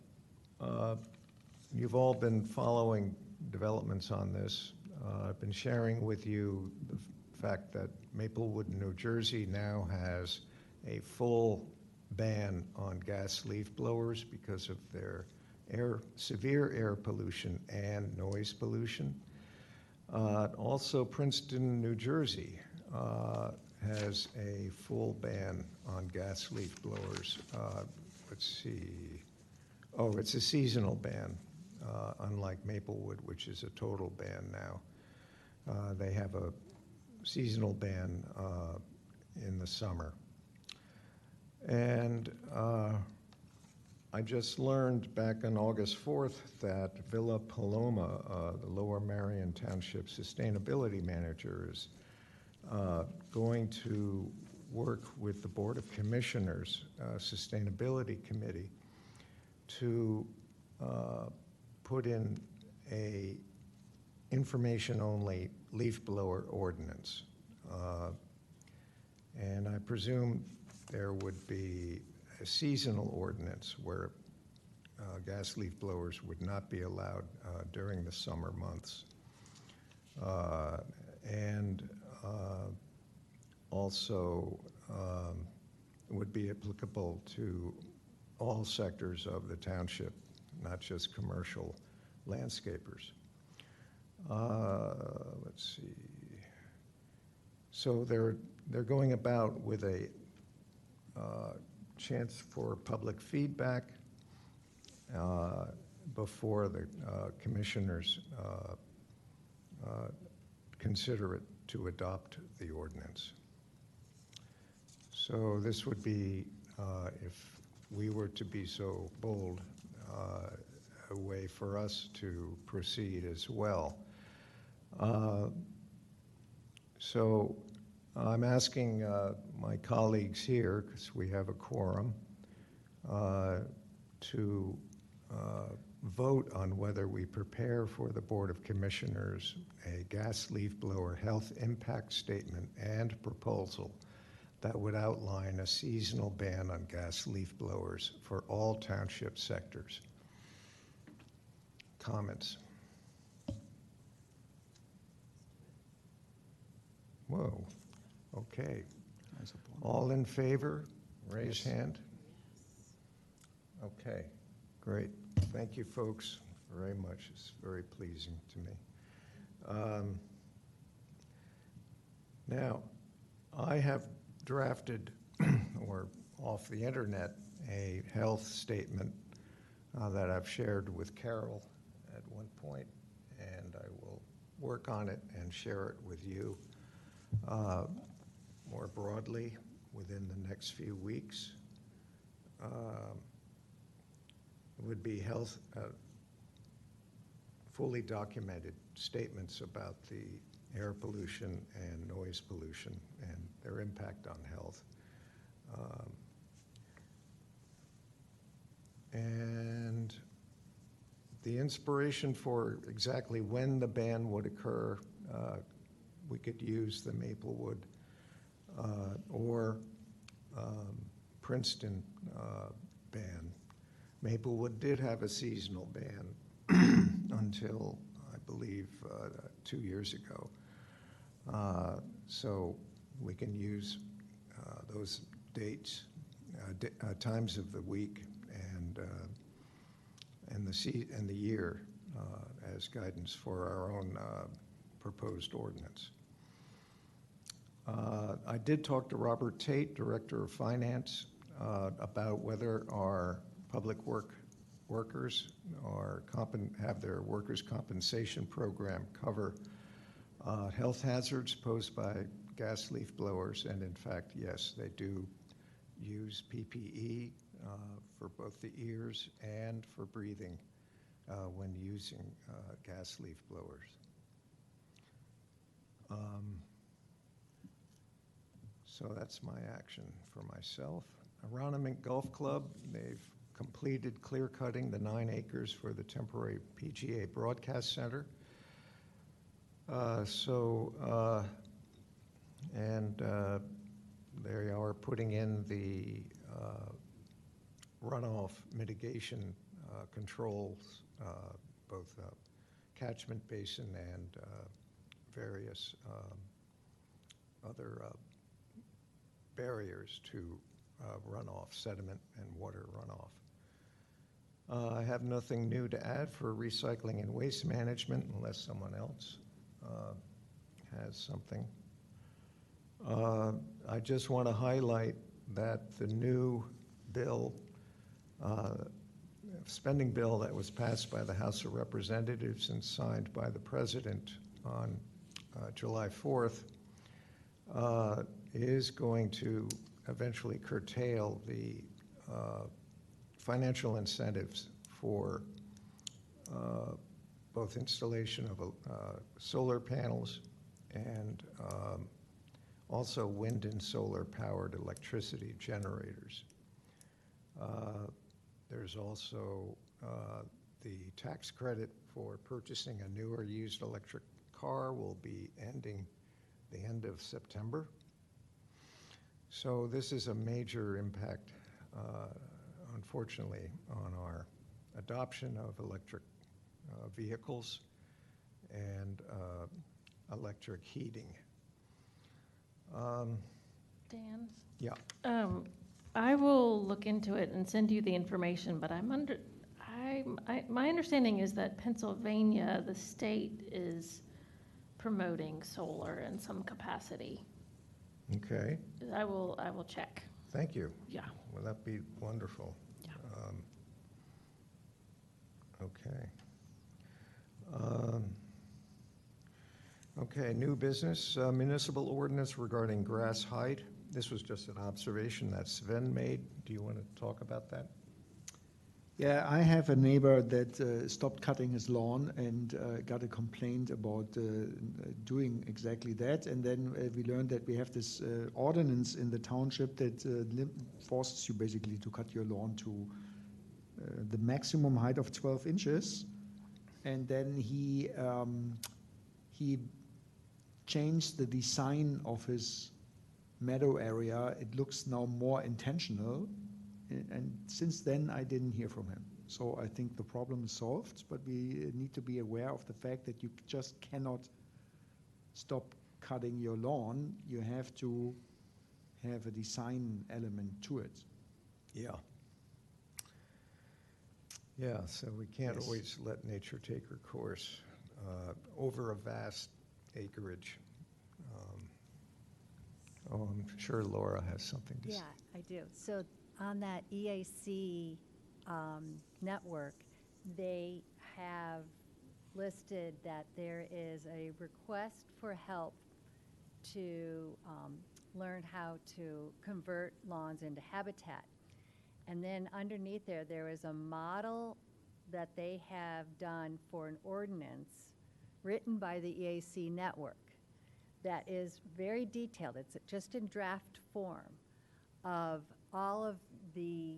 You've all been following developments on this. I've been sharing with you the fact that Maplewood, New Jersey now has a full ban on gas leaf blowers because of their severe air pollution and noise pollution. Also, Princeton, New Jersey has a full ban on gas leaf blowers. Let's see. Oh, it's a seasonal ban, unlike Maplewood, which is a total ban now. They have a seasonal ban in the summer. And I just learned back on August 4th that Villa Paloma, the Lower Marion Township Sustainability Manager, is going to work with the Board of Commissioners Sustainability Committee to put in a information-only leaf blower ordinance. And I presume there would be a seasonal ordinance where gas leaf blowers would not be allowed during the summer months. And also would be applicable to all sectors of the township, not just commercial landscapers. Let's see. So they're going about with a chance for public feedback before the commissioners consider it to adopt the ordinance. So this would be, if we were to be so bold, a way for us to proceed as well. So I'm asking my colleagues here, because we have a quorum, to vote on whether we prepare for the Board of Commissioners a gas leaf blower health impact statement and proposal that would outline a seasonal ban on gas leaf blowers for all township sectors. Comments? Whoa, okay. I support. All in favor, raise hand. Okay, great. Thank you, folks, very much. It's very pleasing to me. Now, I have drafted, or off the internet, a health statement that I've shared with Carol at one point, and I will work on it and share it with you more broadly within the next few weeks. It would be health, fully documented statements about the air pollution and noise pollution and their impact on health. And the inspiration for exactly when the ban would occur, we could use the Maplewood or Princeton ban. Maplewood did have a seasonal ban until, I believe, 2 years ago. So we can use those dates, times of the week, and the year as guidance for our own proposed ordinance. I did talk to Robert Tate, Director of Finance, about whether our public workers have their workers' compensation program cover health hazards posed by gas leaf blowers, and in fact, yes, they do use PPE for both the ears and for breathing when using gas leaf blowers. So that's my action for myself. Aronimink Golf Club, they've completed clear cutting the 9 acres for the temporary PGA Broadcast Center. They are putting in the runoff mitigation controls, both catchment basin and various other barriers to runoff, sediment and water runoff. I have nothing new to add for recycling and waste management unless someone else has something. I just want to highlight that the new bill, spending bill that was passed by the House of Representatives and signed by the President on July 4th, is going to eventually curtail the financial incentives for both installation of solar panels and also wind and solar powered electricity generators. There's also the tax credit for purchasing a new or used electric car will be ending the end of September. So this is a major impact, unfortunately, on our adoption of electric vehicles and electric heating. Dan? Yeah. I will look into it and send you the information, but my understanding is that Pennsylvania, the state is promoting solar in some capacity. Okay. I will check. Thank you. Yeah. Well, that'd be wonderful. Yeah. Okay. Okay, new business, municipal ordinance regarding grass height. This was just an observation that Sven made. Do you want to talk about that? Yeah, I have a neighbor that stopped cutting his lawn and got a complaint about doing exactly that. And then we learned that we have this ordinance in the township that forces you basically to cut your lawn to the maximum height of 12 inches. And then he changed the design of his meadow area. It looks now more intentional. And since then, I didn't hear from him. So I think the problem is solved, but we need to be aware of the fact that you just cannot stop cutting your lawn. You have to have a design element to it. Yeah. Yeah, so we can't Yes. always let nature take her course over a vast acreage. I'm sure Laura has something to say. Yeah, I do. So on that EAC network, they have listed that there is a request for help to learn how to convert lawns into habitat. And then underneath there is a model that they have done for an ordinance written by the EAC network that is very detailed. It's just in draft form of all of the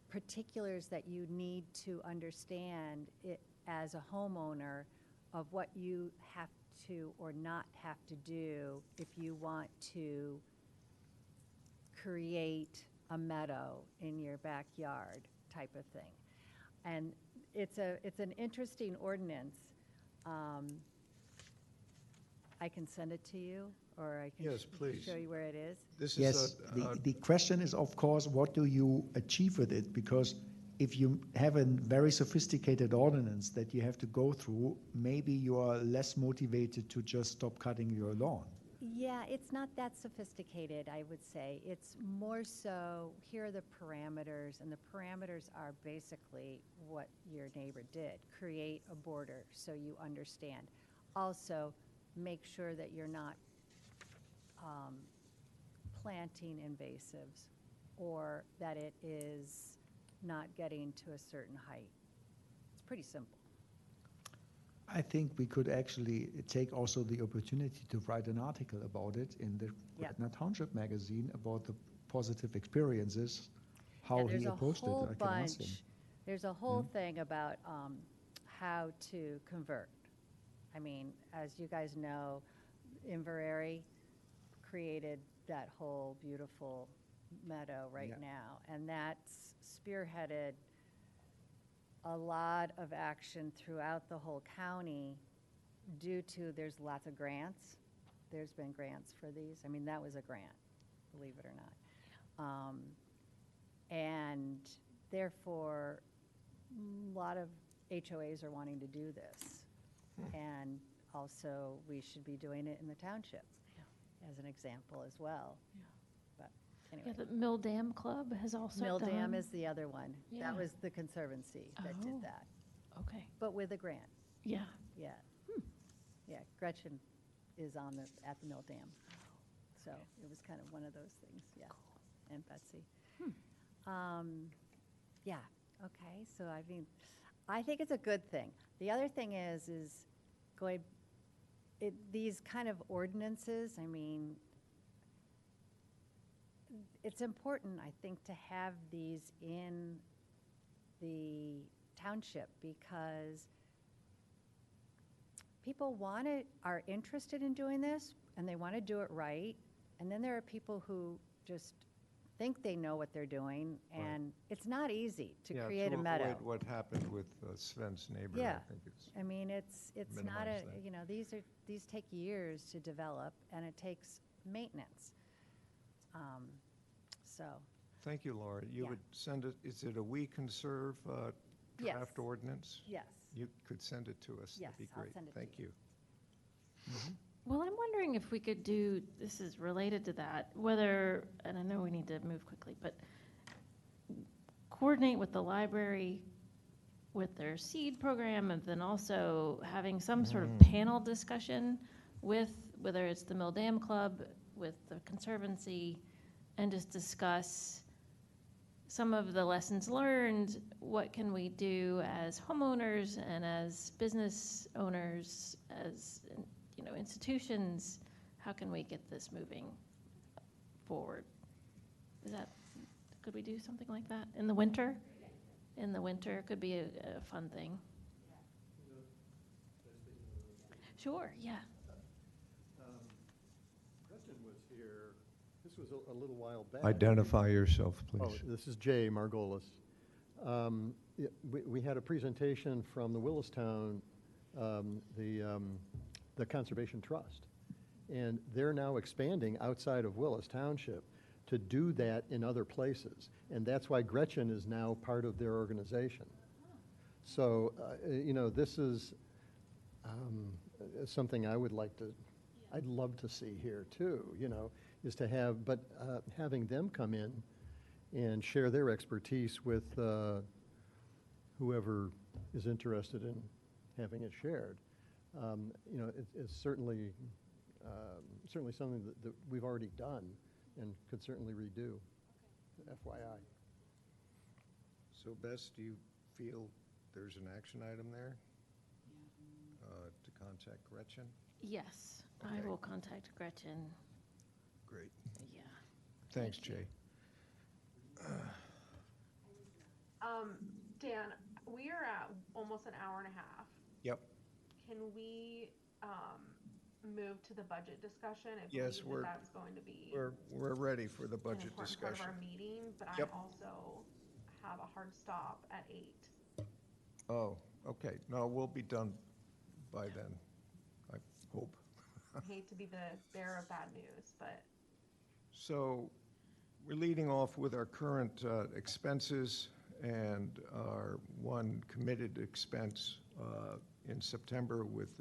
particulars that you need to understand it as a homeowner of what you have to or not have to do if you want to create a meadow in your backyard type of thing. And it's an interesting ordinance. I can send it to you, or I can Yes, please. show you where it is. This Yes, is the question is, of course, what do you achieve with it? Because if you have a very sophisticated ordinance that you have to go through, maybe you are less motivated to just stop cutting your lawn. Yeah, it's not that sophisticated, I would say. It's more so, here are the parameters, and the parameters are basically what your neighbor did. Create a border so you understand. Also, make sure that you're not planting invasives or that it is not getting to a certain height. It's pretty simple. I think we could actually take also the opportunity to write an article about it in the Yeah. Radnor Township magazine about the positive experiences, how Yeah, there's he a approached it. whole I can ask him. bunch. There's a whole thing about how to convert. I mean, as you guys know, Inverary created that whole beautiful meadow right Yeah. now, and that's spearheaded a lot of action throughout the whole county due to there's lots of grants. There's been grants for these. I mean, that was a grant, believe it or not. And therefore, a lot of HOAs are wanting to do this. And also, we should be doing it in the township as an example as well. Yeah. But Yeah, anyway, the Mill Dam Club has also Mill done. Dam is the other one. Yeah. That was the Conservancy that Oh. did that, Okay, but with a grant, yeah. yeah. Yeah, Gretchen is on at the mill dam. So it was kind of one of those things, yeah. And Betsy. Yeah, okay, so I think it's a good thing. The other thing is going, these kind of ordinances, I mean, it's important, I think, to have these in the township because people are interested in doing this and they want to do it right. And then there are people who just think they know what they're doing, and it's not easy to create a meadow. To avoid what happened with Sven's neighbor, Yeah. I think it's. I mean, it's not minimize that. you know, these take years to develop, and it takes maintenance. So, Thank you, Laura. You Yeah. would send it, is it a We Can Serve Yes. draft ordinance? yes. You could send it to us. That'd be Yes, I'll great. send it to Thank you. you. Well, I'm wondering if we could do, this is related to that, whether, and I know we need to move quickly, but coordinate with the library with their seed program, and then also having some sort of panel discussion with, whether it's the Mill Dam Club, with the Conservancy, and just discuss some of the lessons learned. What can we do as homeowners and as business owners, as institutions? How can we get this moving forward? Could we do something like that in the winter? In the winter could be a fun thing. Sure, yeah. Gretchen was here, this was a little while back. Identify yourself, Oh, please. this is Jay Margolis. We had a presentation from the Willistown, the Conservation Trust. And they're now expanding outside of Willis Township to do that in other places. And that's why Gretchen is now part of their organization. So, this is something I would like to, I'd love to see here too, is to have, but having them come in and share their expertise with whoever is interested in having it shared. It's certainly something that we've already done and could certainly redo, FYI. So Bess, do you feel there's an action item there? To contact Gretchen? Yes, Okay. I will contact Gretchen. Great. Yeah. Thanks, Thank you. Jay. Dan, we are at almost an hour and a half. Yep. Can we, move to the budget discussion? I Yes, believe that's going to be We're ready for the an budget important part of discussion. our meeting, but Yep. I also have a hard stop at 8. Oh, okay. No, we'll be done by then, I hope. I hate to be the bearer of bad news, but So we're leading off with our current expenses and our one committed expense in September with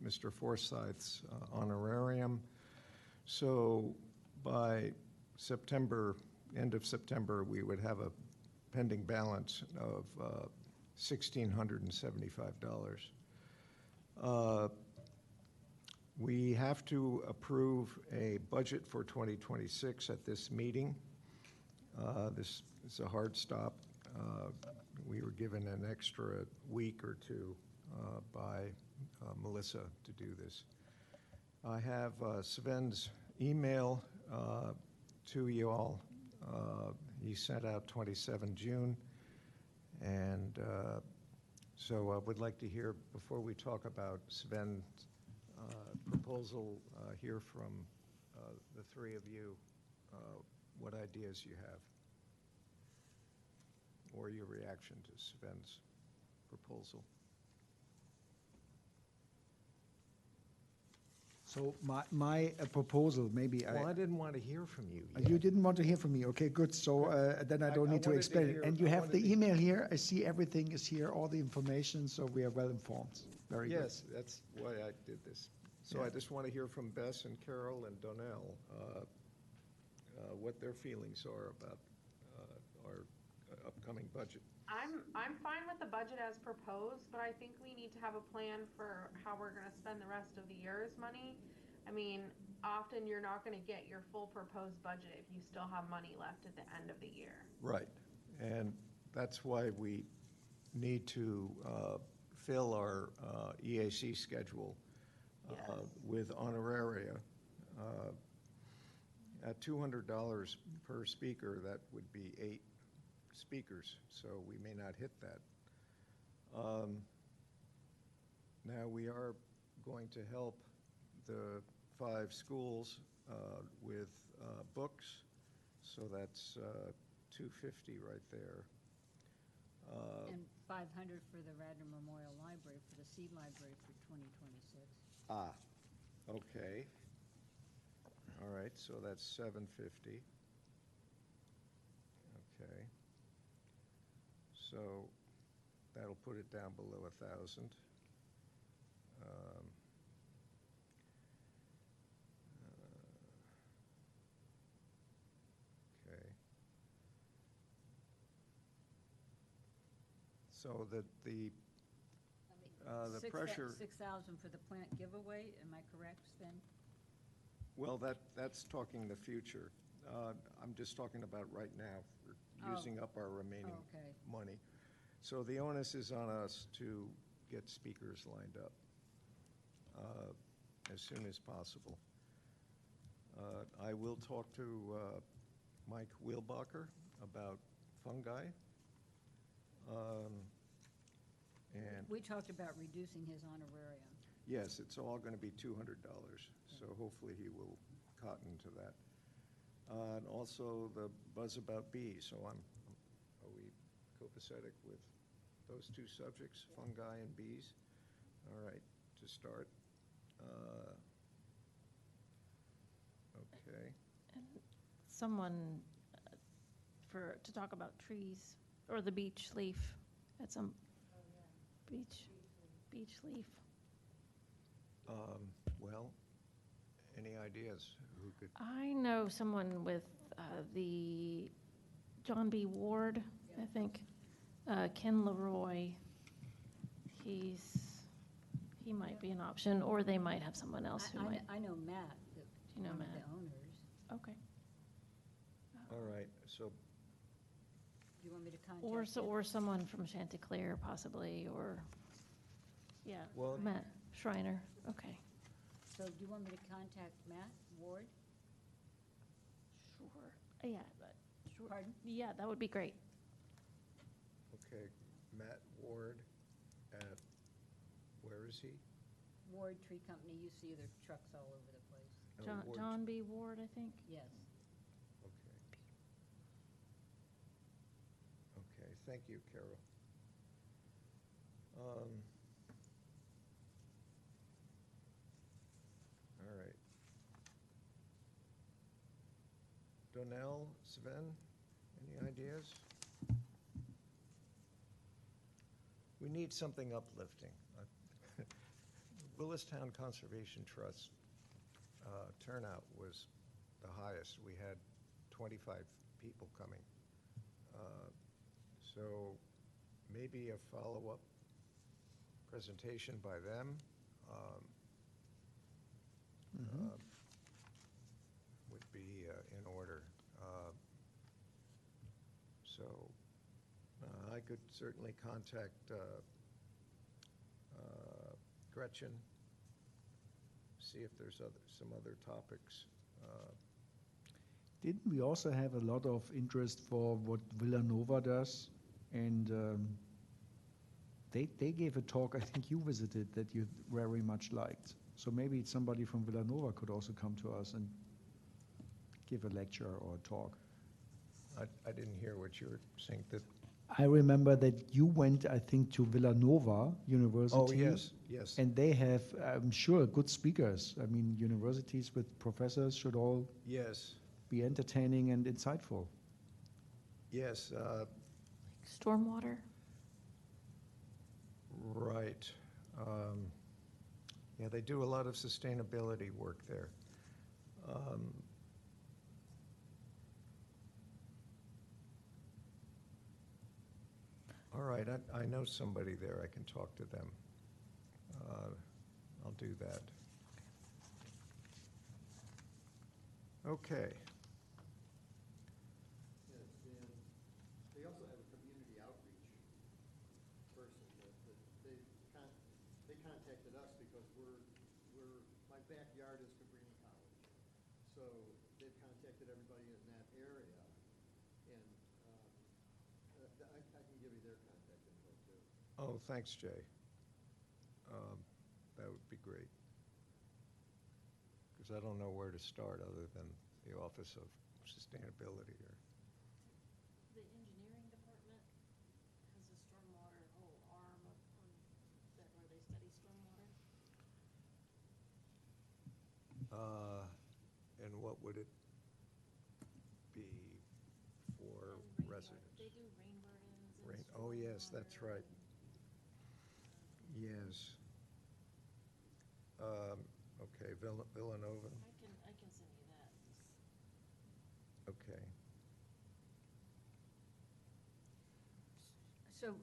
Mr. Forsyth's honorarium. So by September, end of September, we would have a pending balance of $1,675. We have to approve a budget for 2026 at this meeting. This is a hard stop. We were given an extra week or two by Melissa to do this. I have Sven's email to you all. He sent out 27 June. And so I would like to hear, before we talk about Sven's proposal, hear from the three of you what ideas you have or your reaction to Sven's proposal. So my proposal, maybe Well, I didn't want to hear from you you yet. didn't want to hear from me. Okay, good. So then I don't I need to wanted to explain it. hear- And you I have wanted the to- email here. I see everything is here, all the information, so we are well informed. Very good. Yes, that's why I did this. So Yeah. I just want to hear from Bess and Carol and Donnell what their feelings are about our upcoming upcoming budget. I'm fine with the budget as proposed, but I think we need to have a plan for how we're gonna spend the rest of the year's money. I mean, often you're not gonna get your full proposed budget if you still have money left at the end of the year. Right, and that's why we need to fill our EAC schedule Yes. with honoraria. At $200 per speaker, that would be 8 speakers, so we may not hit that. Now, we are going to help the 5 schools with books, so that's $250 right there. And 500 for the Radnor Memorial Library, for the seed library for 2026. Okay. All right, so that's $750. Okay. So that'll put it down below 1,000. Okay. So the pressure. 6,000 for the plant giveaway, am I correct, Sven? Well, that's talking the future. I'm just talking about right now, we're Oh. using up our remaining Okay. money. So the onus is on us to get speakers lined up as soon as possible. I will talk to Mike Wheelbacher about fungi. And We talked about reducing his honorarium. yes, it's all going to be $200, so hopefully he will cotton to that. And also the buzz about bees, so are we copacetic with those 2 subjects, fungi and bees? All right, to start. Okay, Someone to talk about trees, or the beech leaf at some, beech leaf. well, any ideas? Who could, I know someone with the John B. Ward, I think, Ken Leroy. He might be an option, or they might have someone else who might. I know Matt, Do you know one of Matt? the owners. Okay. all right, so, Do you want me to contact him? Or someone from Chanticleer possibly, or, yeah, Well- Matt Schreiner, okay. So do you want me to contact Matt Ward? Sure, yeah, sure. Pardon? Yeah, that would be great. okay, Matt Ward at, where is he? Ward Tree Company, you see their trucks all over the place. Ward- John B. Ward, I think. Yes. Okay. Okay, thank you, Carol. All right. Donnell, Sven, any ideas? We need something uplifting. Willistown Conservation Trust turnout was the highest. We had 25 people coming. So maybe a follow-up presentation by them would be in order. So I could certainly contact Gretchen, see if there's some other topics. Didn't we also have a lot of interest for what Villanova does? And they gave a talk, I think you visited, that you very much liked. So maybe somebody from Villanova could also come to us and give a lecture or a talk. I didn't hear what you were saying. That, I remember that you went, I think, to Villanova University. oh, yes. And they have, I'm sure, good speakers. I mean, universities with professors should all Yes, be entertaining and insightful. yes, Stormwater. right. Yeah, they do a lot of sustainability work there. right, I know somebody there, I can talk to them. I'll do that. Okay. Yes, and they also have a community outreach person that they contacted us because my backyard is Cabrini College. So they've contacted everybody in that area, and I can give you their contact info too. Oh, thanks, Jay. That would be great. Because I don't know where to start other than the Office of Sustainability or. The engineering department has a stormwater whole arm of, that where they study stormwater. And what would it be for And rain residents? They do rain gardens and Rain, oh, yes, that's stormwater right. Yes. Okay, Villanova, I can send you that. okay. So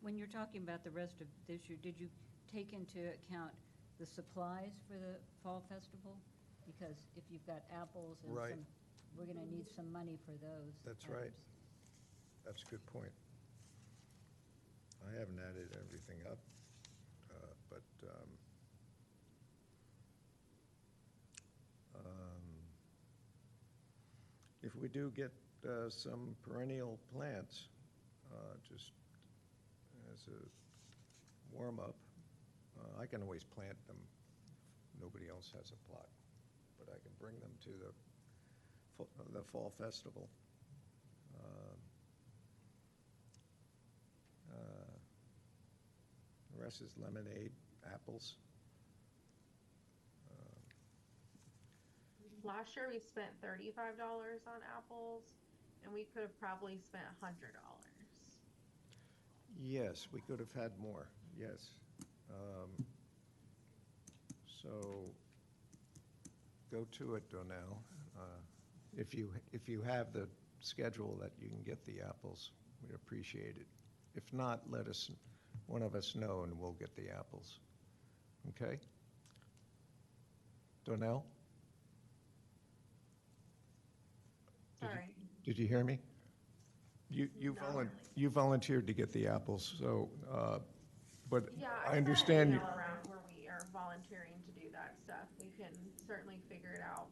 when you're talking about the rest of this year, did you take into account the supplies for the fall festival? Because if you've got apples and Right. some, we're gonna need some money for those. That's right. items. That's a good point. I haven't added everything up, but if we do get some perennial plants, just as a warm-up, I can always plant them. Nobody else has a plot, but I can bring them to the fall festival. The rest is lemonade, apples. Last year, we spent $35 on apples, and we could have probably spent $100. Yes, we could have had more, yes. So go to it, Donnell. If you have the schedule that you can get the apples, we'd appreciate it. If not, let one of us know, and we'll get the apples. Okay? Donnell? Sorry. Did you hear me? You volunteered to get the apples, so, but Yeah, I sent an understand you. email around where we are volunteering to do that stuff. We can certainly figure it out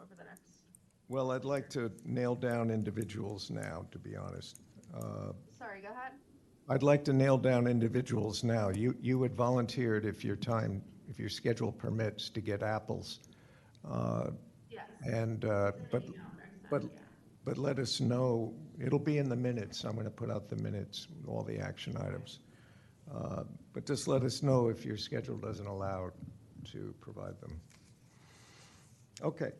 over the next. Well, I'd like to nail down individuals now, to be honest. Sorry, go ahead. I'd like to nail down individuals now. You had volunteered if your schedule permits to get apples. Yes. And, Send an email next time, yeah. but let us know, it'll be in the minutes. I'm going to put out the minutes, all the action items. But just let us know if your schedule doesn't allow to provide them. Okay.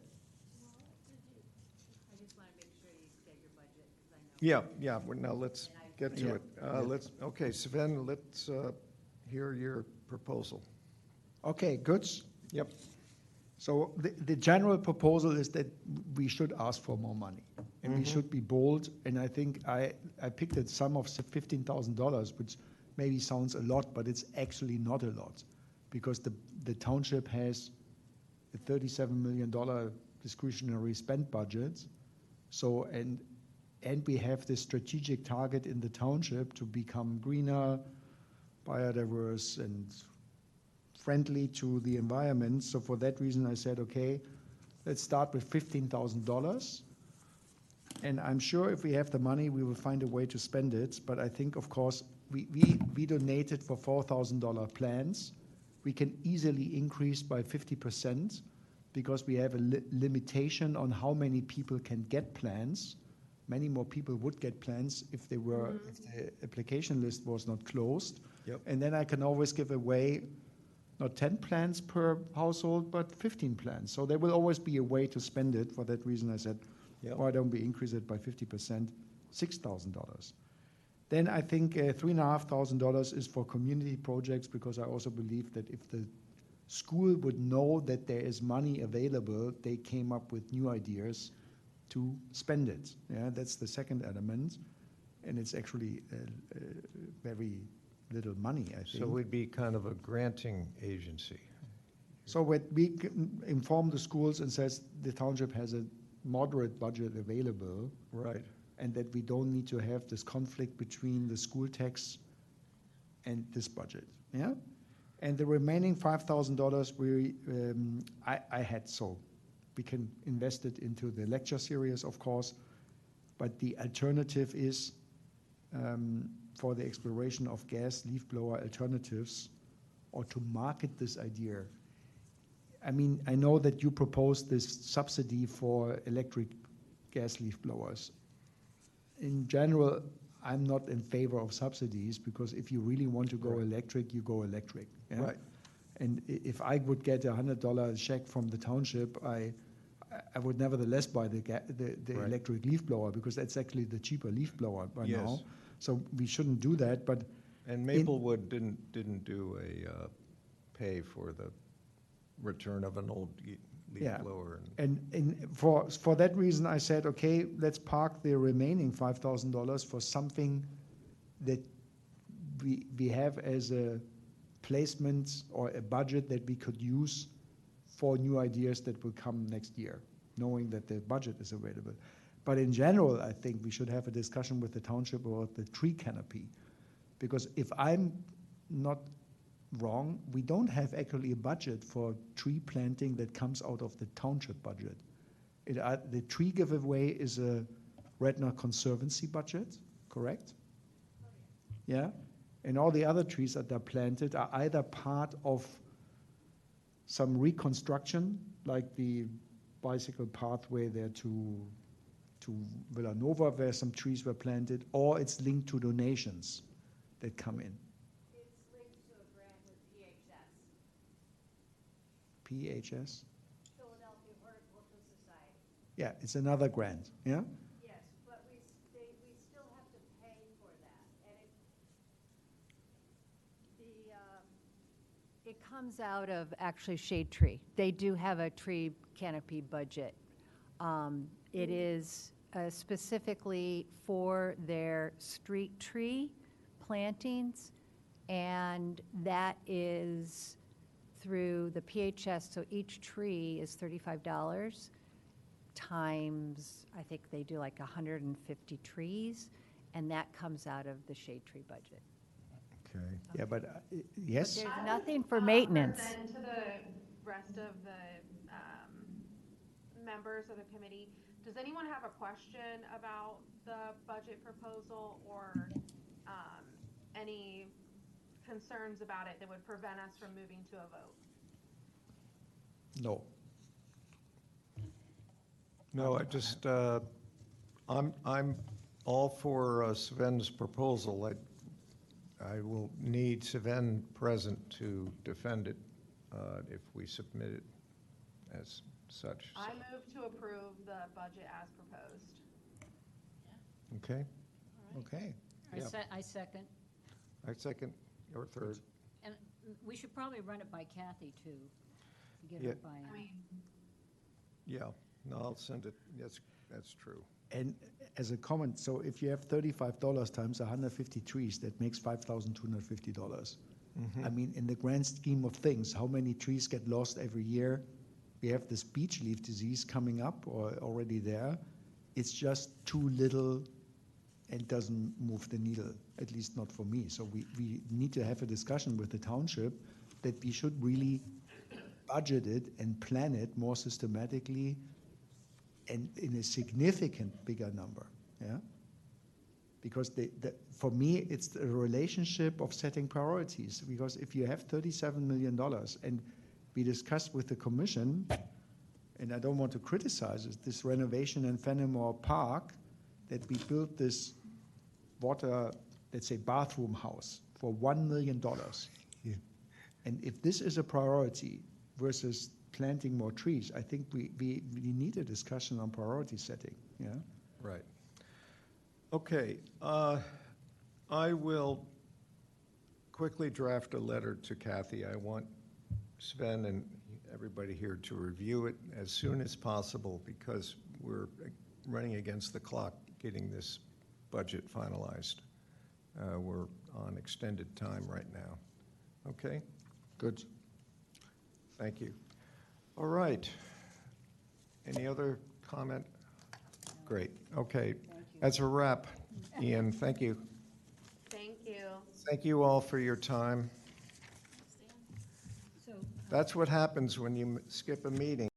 I just want to make sure you get your budget, because I know. Yeah, well, now let's get to it. Okay, Sven, let's hear your proposal. Okay, good. Yep. So the general proposal is that we should ask for more money, and we should be bold. And I think I picked a sum of $15,000, which maybe sounds a lot, but it's actually not a lot, because the township has a $37 million discretionary spend budget. So and we have this strategic target in the township to become greener, biodiverse, and friendly to the environment. So for that reason, I said, okay, let's start with $15,000. And I'm sure if we have the money, we will find a way to spend it. But I think, of course, we donated for $4,000 plans. We can easily increase by 50% because we have a limitation on how many people can get plans. Many more people would get plans if if the application list was not closed. Yep. And then I can always give away not 10 plans per household, but 15 plans. So there will always be a way to spend it. For that reason, I said, Yep. why don't we increase it by 50%, $6,000? Then I think $3,500 is for community projects, because I also believe that if the school would know that there is money available, they came up with new ideas to spend it. Yeah, that's the second element. and it's actually very little money, I think. So we'd be kind of a granting agency. So what we inform the schools and says the township has a moderate budget available, Right. and that we don't need to have this conflict between the school tax and this budget, yeah? And the remaining $5,000 I had, so we can invest it into the lecture series, of course, but the alternative is for the exploration of gas leaf blower alternatives, or to market this idea. I mean, I know that you proposed this subsidy for electric gas leaf blowers. In general, I'm not in favor of subsidies, because if you really want to go Right. electric, you go electric. Yeah? Right. And if I would get a $100 check from the township, I would nevertheless buy the Right. electric leaf blower, because that's actually the cheaper leaf blower by Yes. now. So we shouldn't do that, but And Maplewood didn't do a pay for the return of an old leaf Yeah. blower. And for that reason, I said, okay, let's park the remaining $5,000 for something that we have as a placement or a budget that we could use for new ideas that will come next year, knowing that the budget is available. But in general, I think we should have a discussion with the township about the tree canopy, because if I'm not wrong, we don't have actually a budget for tree planting that comes out of the township budget. The tree giveaway is a Radnor Conservancy budget, correct? Yeah? And all the other trees that are planted are either part of some reconstruction, like the bicycle pathway there to Villanova, where some trees were planted, or it's linked to donations that come in. It's linked to a grant with PHS, PHS? Philadelphia Horticultural Society. Yeah, it's another grant, yeah? Yes, but we still have to pay for that, and it comes out of actually shade tree. They do have a tree canopy budget. It is specifically for their street tree plantings, and that is through the PHS, so each tree is $35 times, I think they do like 150 trees, and that comes out of the shade tree budget. Okay. Yeah, but yes? There's I would, nothing for maintenance. Present to the rest of the members of the committee, does anyone have a question about the budget proposal or any concerns about it that would prevent us from moving to a vote? No. No, I just, I'm all for Sven's proposal. I will need Sven present to defend it if we submit it as such. I move to approve the budget as proposed. Okay? Okay. Yeah. I second. I second your third. And we should probably run it by Kathy, too, to get Yeah. her buy-in. I mean, Yeah, no, I'll send it. That's true. And as a comment, so if you have $35 times 150 trees, that makes $5,250. I mean, in the grand scheme of things, how many trees get lost every year? We have this beech leaf disease coming up or already there. It's just too little and doesn't move the needle, at least not for me. So we need to have a discussion with the township that we should really budget it and plan it more systematically and in a significant bigger number, yeah? Because for me, it's the relationship of setting priorities. Because if you have $37 million, and we discussed with the commission, and I don't want to criticize it, this renovation in Fenimore Park, that we built this water, let's say, bathroom house for $1 million. Yeah. And if this is a priority versus planting more trees, I think we need a discussion on priority setting, yeah? Right. Okay, I will quickly draft a letter to Kathy. I want Sven and everybody here to review it as soon as possible because we're running against the clock getting this budget finalized. We're on extended time right now. Okay, Good. thank you. All right. Any other comment? Great, okay. As a wrap, Ian, thank you. Thank you. Thank you all for your time. So That's what happens when you skip a meeting.